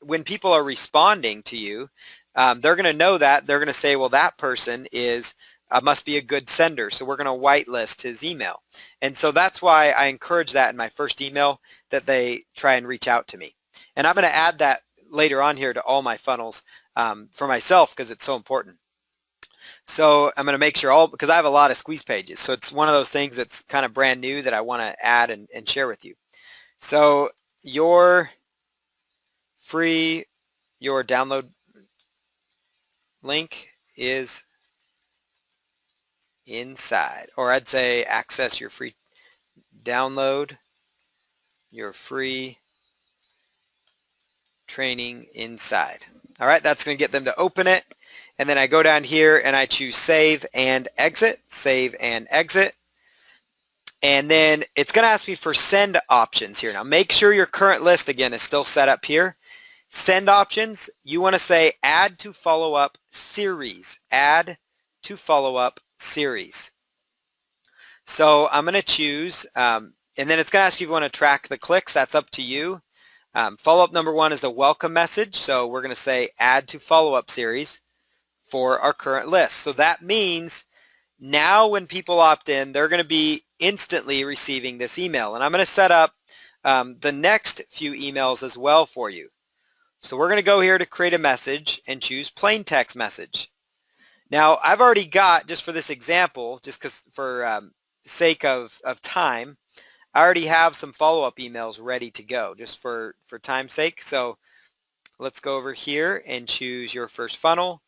when people are responding to you, they're going to know that. They're going to say, well, that person must be a good sender, so we're going to whitelist his email. And so that's why I encourage that in my first email, that they try and reach out to me. And I'm going to add that later on here to all my funnels for myself because it's so important. So I'm going to make sure because I have a lot of squeeze pages, so it's one of those things that's kind of brand new that I want to add and share with you. So your download link is inside, or I'd say access your free download your free training inside. All right, that's going to get them to open it. And then I go down here and I choose save and exit, and then it's going to ask me for send options here. Now make sure your current list again is still set up here. Send options, you want to say add to follow-up series, add to follow-up series. So I'm going to choose, and then it's going to ask you if you want to track the clicks. That's up to you. Follow-up number 1 is a welcome message, so we're going to say add to follow-up series for our current list. So that means now when people opt in, they're going to be instantly receiving this email. And I'm going to set up the next few emails as well for you. So we're going to go here to create a message and choose plain text message. Now I've already got, just for this example, just because for sake of time, I already have some follow-up emails ready to go just for time's sake. So let's go over here and choose your first funnel,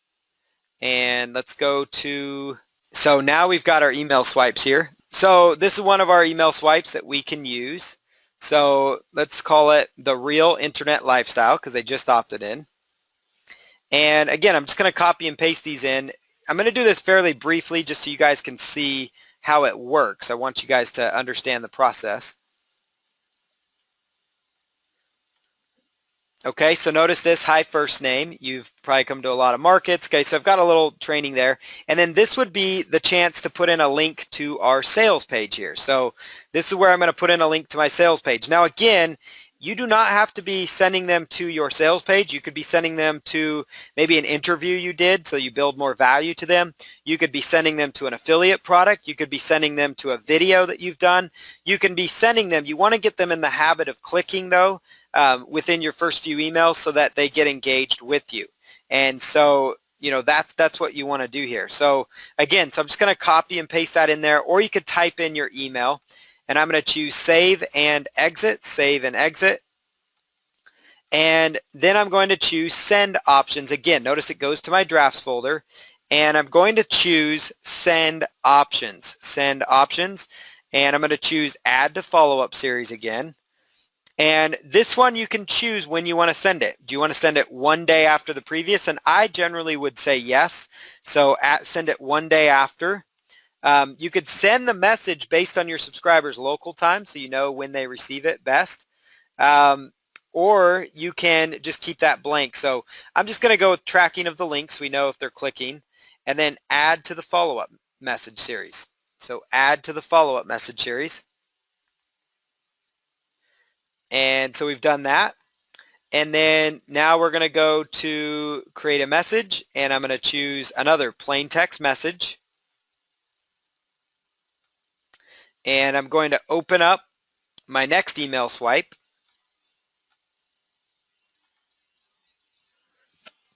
and let's go to, so now we've got our email swipes here. So this is one of our email swipes that we can use. So let's call it the Real Internet Lifestyle because they just opted in. And again, I'm just going to copy and paste these in. I'm going to do this fairly briefly just so you guys can see how it works. I want you guys to understand the process. Okay, so notice this, hi first name. You've probably come to a lot of markets. Okay, so I've got a little training there. And then this would be the chance to put in a link to our sales page here. So this is where I'm going to put in a link to my sales page. Now again, you do not have to be sending them to your sales page. You could be sending them to maybe an interview you did, so you build more value to them. You could be sending them to an affiliate product. You could be sending them to a video that you've done. You can be sending them. You want to get them in the habit of clicking, though, within your first few emails so that they get engaged with you. And so, you know, that's what you want to do here. So again, so I'm just going to copy and paste that in there, or you could type in your email. And I'm going to choose save and exit, save and exit. And then I'm going to choose send options. Again, notice it goes to my drafts folder. And I'm going to choose send options, send options. And I'm going to choose add to follow-up series again. And this one you can choose when you want to send it. Do you want to send it one day after the previous? And I generally would say yes. So send it one day after. You could send the message based on your subscribers' local time so you know when they receive it best. Or you can just keep that blank. So I'm just going to go with tracking of the links. We know if they're clicking. And then add to the follow-up message series. So add to the follow-up message series. And so we've done that. And then now we're going to go to create a message. And I'm going to choose another plain text message. And I'm going to open up my next email swipe.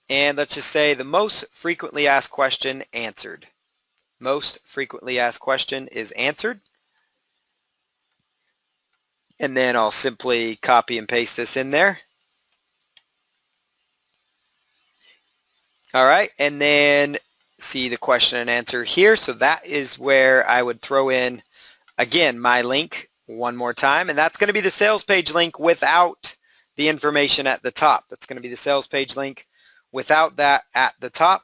And let's just say the most frequently asked question answered. Most frequently asked question is answered. And then I'll simply copy and paste this in there. All right, and then see the question and answer here. So that is where I would throw in, again, my link one more time. And that's going to be the sales page link without the information at the top. That's going to be the sales page link without that at the top.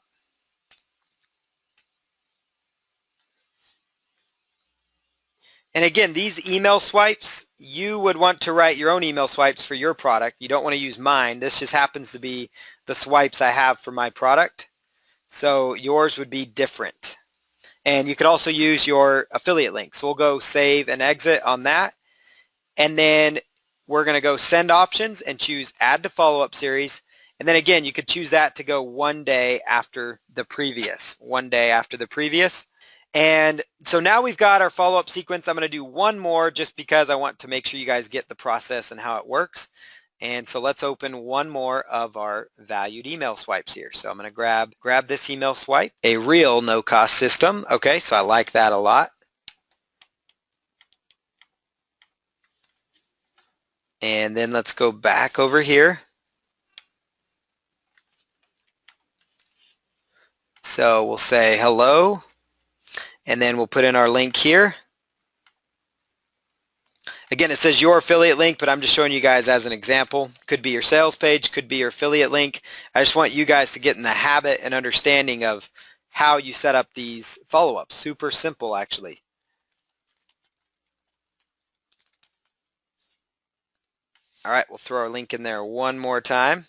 And again, these email swipes, you would want to write your own email swipes for your product. You don't want to use mine. This just happens to be the swipes I have for my product. So yours would be different. And you could also use your affiliate link. So we'll go save and exit on that. And then we're going to go send options and choose add to follow-up series. And then again, you could choose that to go one day after the previous, one day after the previous. And so now we've got our follow-up sequence. I'm going to do one more just because I want to make sure you guys get the process and how it works. And so let's open one more of our valued email swipes here. So I'm going to grab this email swipe, a real no-cost system. Okay, so I like that a lot. And then let's go back over here. So we'll say hello, and then we'll put in our link here. Again, it says your affiliate link, but I'm just showing you guys as an example. Could be your sales page, could be your affiliate link. I just want you guys to get in the habit and understanding of how you set up these follow-ups. Super simple, actually. All right, we'll throw our link in there one more time.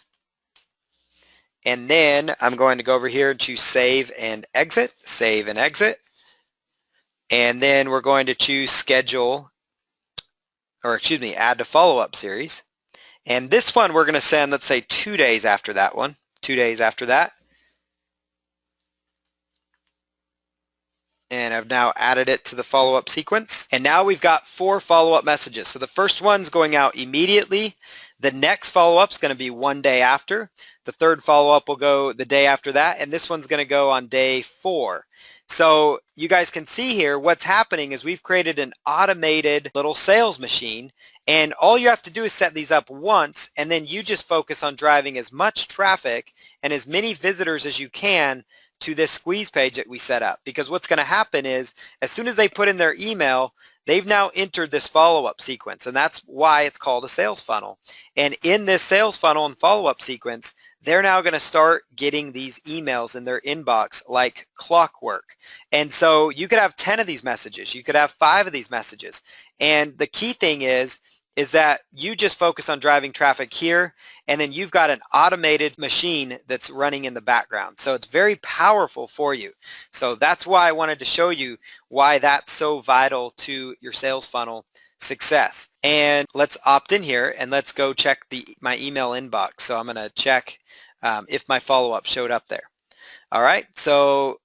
And then I'm going to go over here to save and exit, save and exit. And then we're going to choose schedule, or excuse me, add to follow-up series. And this one we're going to send, let's say 2 days after that one, 2 days after that. And I've now added it to the follow-up sequence. And now we've got 4 follow-up messages. So the first one's going out immediately. The next follow-up is going to be 1 day after. The third follow-up will go the day after that. And this one's going to go on day 4. So you guys can see here what's happening is we've created an automated little sales machine. And all you have to do is set these up once, and then you just focus on driving as much traffic and as many visitors as you can to this squeeze page that we set up. Because what's going to happen is as soon as they put in their email, they've now entered this follow-up sequence, and that's why it's called a sales funnel. And in this sales funnel and follow-up sequence, they're now going to start getting these emails in their inbox like clockwork. And so you could have 10 of these messages. You could have 5 of these messages. And the key thing is that you just focus on driving traffic here, and then you've got an automated machine that's running in the background. So it's very powerful for you. So that's why I wanted to show you why that's so vital to your sales funnel success. And let's opt in here and let's go check my email inbox. So I'm going to check if my follow-up showed up there. All right, so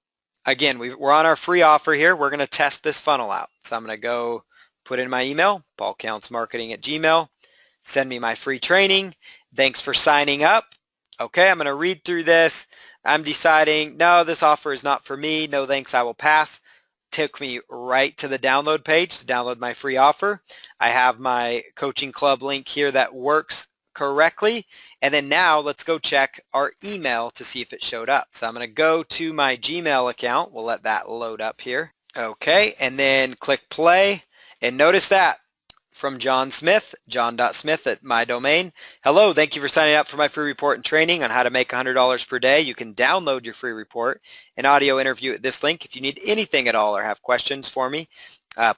again, we're on our free offer here. We're going to test this funnel out. So I'm going to go put in my email, paulcountsmarketing@gmail.com, send me my free training. Thanks for signing up. Okay, I'm going to read through this. I'm deciding, no, this offer is not for me. No thanks, I will pass. Took me right to the download page to download my free offer. I have my coaching club link here that works correctly. And then now let's go check our email to see if it showed up. So I'm going to go to my Gmail account. We'll let that load up here. Okay, and then click play. And notice that from John Smith, john.smith at my domain. Hello, thank you for signing up for my free report and training on how to make $100 per day. You can download your free report and audio interview at this link. If you need anything at all or have questions for me,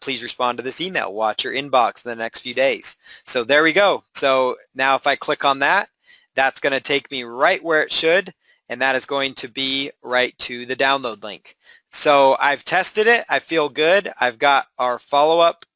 please respond to this email. Watch your inbox in the next few days. So there we go. So now if I click on that, that's going to take me right where it should, and that is going to be right to the download link. So I've tested it. I feel good. I've got our follow-up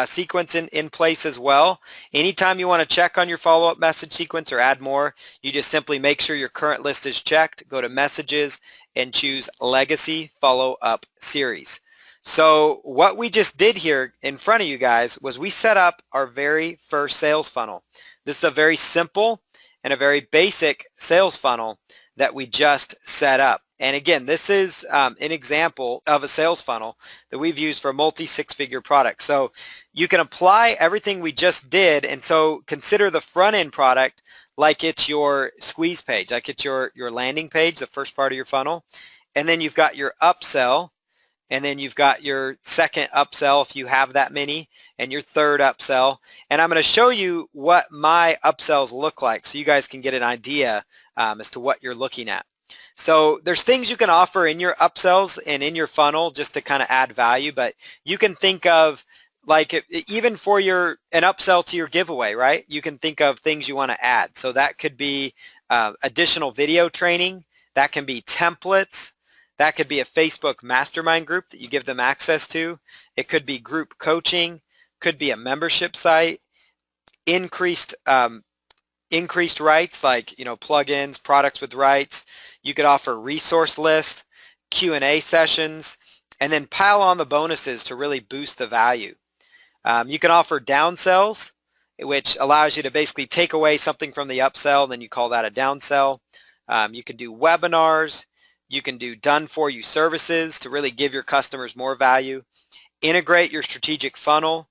sequence in place as well. Anytime you want to check on your follow-up message sequence or add more, you just simply make sure your current list is checked, go to messages, and choose Legacy Follow-Up Series. So what we just did here in front of you guys was we set up our very first sales funnel. This is a very simple and a very basic sales funnel that we just set up. And again, this is an example of a sales funnel that we've used for multi-six-figure products. So you can apply everything we just did, and so consider the front-end product like it's your squeeze page, like it's your landing page, the first part of your funnel. And then you've got your upsell, and then you've got your second upsell if you have that many, and your third upsell. And I'm going to show you what my upsells look like so you guys can get an idea as to what you're looking at. So there's things you can offer in your upsells and in your funnel just to kind of add value, but you can think of like even for an upsell to your giveaway, right? You can think of things you want to add. So that could be additional video training, that can be templates, that could be a Facebook mastermind group that you give them access to. It could be group coaching, could be a membership site, increased rights like plugins, products with rights. You could offer resource lists, Q&A sessions, and then pile on the bonuses to really boost the value. You can offer downsells, which allows you to basically take away something from the upsell, and then you call that a downsell. You can do webinars. You can do done-for-you services to really give your customers more value. Integrate your strategic funnel,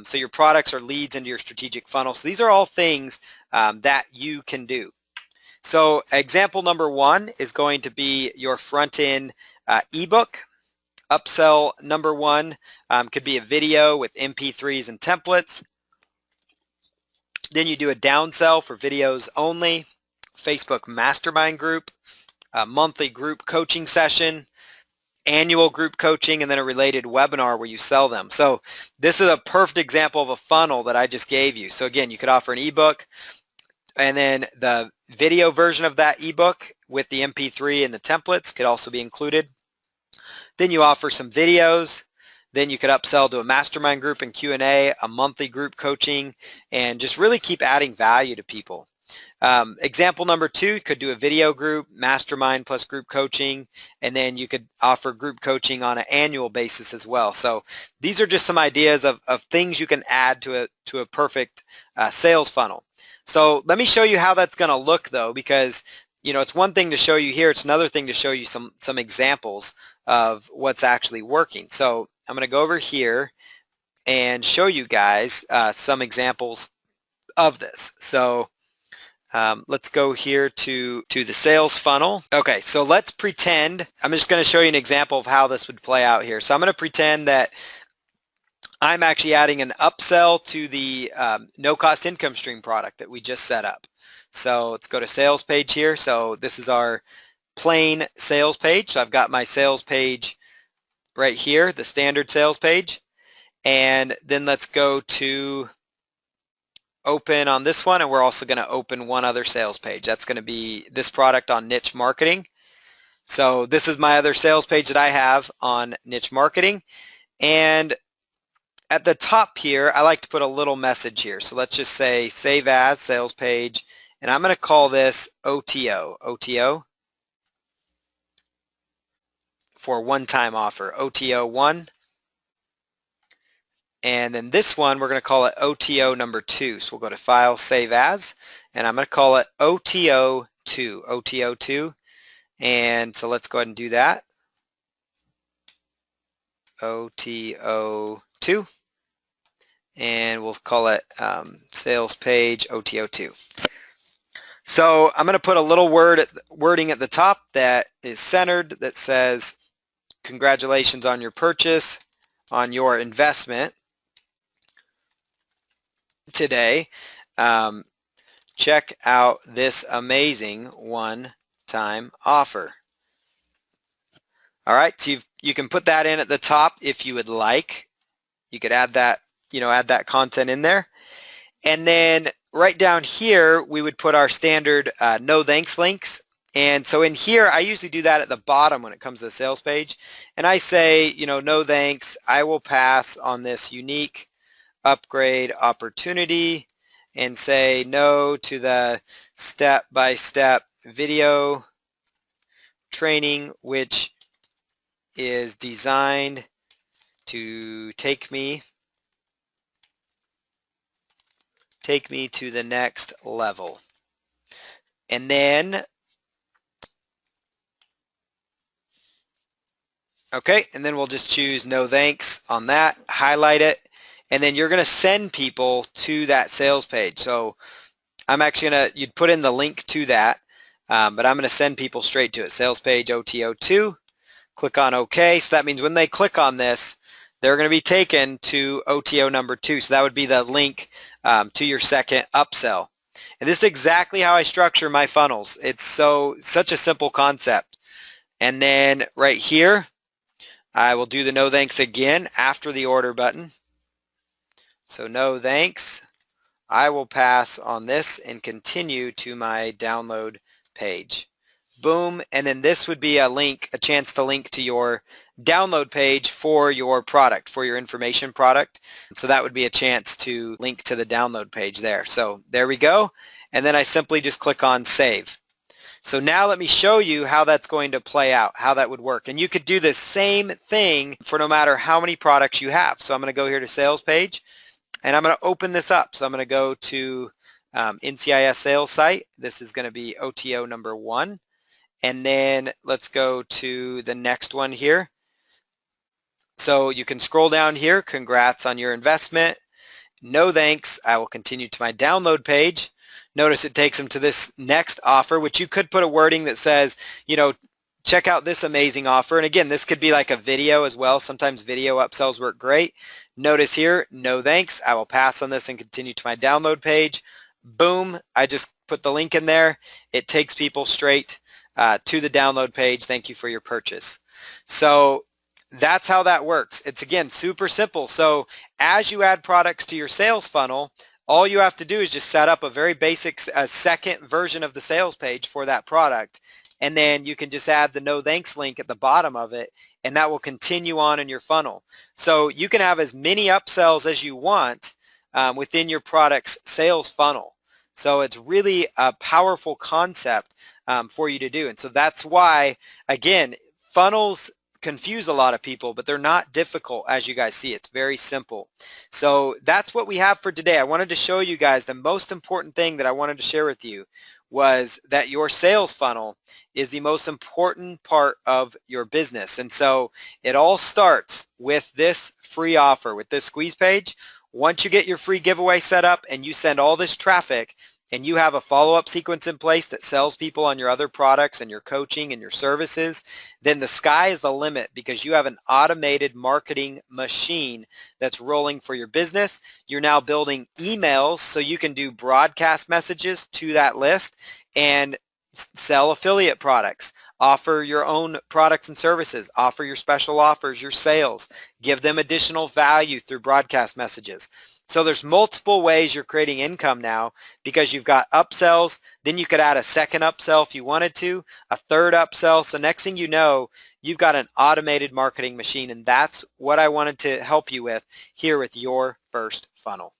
so your products are leads into your strategic funnel. So these are all things that you can do. So example number one is going to be your front-end ebook. Upsell number one could be a video with MP3s and templates. Then you do a downsell for videos only, Facebook mastermind group, a monthly group coaching session, annual group coaching, and then a related webinar where you sell them. So this is a perfect example of a funnel that I just gave you. So again, you could offer an ebook, and then the video version of that ebook with the MP3 and the templates could also be included. Then you offer some videos. Then you could upsell to a mastermind group and Q&A, a monthly group coaching, and just really keep adding value to people. Example number two, you could do a video group, mastermind plus group coaching, and then you could offer group coaching on an annual basis as well. So these are just some ideas of things you can add to a perfect sales funnel. So let me show you how that's going to look though, because it's one thing to show you here, it's another thing to show you some examples of what's actually working. So I'm going to go over here and show you guys some examples of this. So Let's go here to the sales funnel. Okay, so let's pretend, I'm just going to show you an example of how this would play out here. So I'm going to pretend that I'm actually adding an upsell to the no-cost income stream product that we just set up. So let's go to sales page here. So this is our plain sales page. So I've got my sales page right here, the standard sales page. And then let's go to open on this one, and we're also going to open one other sales page. That's going to be this product on niche marketing. So this is my other sales page that I have on niche marketing. And at the top here, I like to put a little message here. So let's just say save as sales page, and I'm going to call this OTO for one-time offer, OTO 1. And then this one, we're going to call it OTO number 2. So we'll go to File, Save As, and I'm going to call it OTO 2, OTO 2. And so let's go ahead and do that. OTO 2. And we'll call it sales page OTO 2. So I'm going to put a little wording at the top that is centered that says, congratulations on your purchase, on your investment today. Check out this amazing one-time offer. All right, so you can put that in at the top if you would like. You could add that, add that content in there. And then right down here, we would put our standard no thanks links. And so in here, I usually do that at the bottom when it comes to the sales page. And I say, no thanks, I will pass on this unique upgrade opportunity, and say no to the step-by-step video training, which is designed to take me to the next level. And then, okay, and then we'll just choose no thanks on that, highlight it, and then you're going to send people to that sales page. So I'm actually going to, you'd put in the link to that, but I'm going to send people straight to it. Sales page OTO 2, click on OK. So that means when they click on this, they're going to be taken to OTO number 2. So that would be the link to your second upsell. And this is exactly how I structure my funnels. It's such a simple concept. And then right here, I will do the no thanks again after the order button. So no thanks, I will pass on this and continue to my download page. Boom, and then this would be a chance to link to your download page for your product, for your information product. So that would be a chance to link to the download page there. So there we go, and then I simply just click on save. So now let me show you how that's going to play out, how that would work. And you could do the same thing for no matter how many products you have. So I'm going to go here to sales page, and I'm going to open this up. So I'm going to go to NCIS sales site. This is going to be OTO number 1. And then let's go to the next one here. So you can scroll down here. Congrats on your investment. No thanks. I will continue to my download page. Notice it takes them to this next offer, which you could put a wording that says, check out this amazing offer. And again, this could be like a video as well. Sometimes video upsells work great. Notice here, no thanks. I will pass on this and continue to my download page. Boom. I just put the link in there. It takes people straight to the download page. Thank you for your purchase. So that's how that works. It's, again, super simple. So as you add products to your sales funnel, all you have to do is just set up a very basic second version of the sales page for that product. And then you can just add the no thanks link at the bottom of it, and that will continue on in your funnel. So you can have as many upsells as you want within your product's sales funnel. So it's really a powerful concept for you to do. And so that's why, again, funnels confuse a lot of people, but they're not difficult, as you guys see. It's very simple. So that's what we have for today. I wanted to show you guys the most important thing that I wanted to share with you was that your sales funnel is the most important part of your business. And so it all starts with this free offer, with this squeeze page. Once you get your free giveaway set up and you send all this traffic, and you have a follow-up sequence in place that sells people on your other products and your coaching and your services, then the sky is the limit because you have an automated marketing machine that's rolling for your business. You're now building emails so you can do broadcast messages to that list and sell affiliate products, offer your own products and services, offer your special offers, your sales, give them additional value through broadcast messages. So there's multiple ways you're creating income now because you've got upsells, then you could add a second upsell if you wanted to, a third upsell. So next thing you know, you've got an automated marketing machine, and that's what I wanted to help you with here with your first funnel.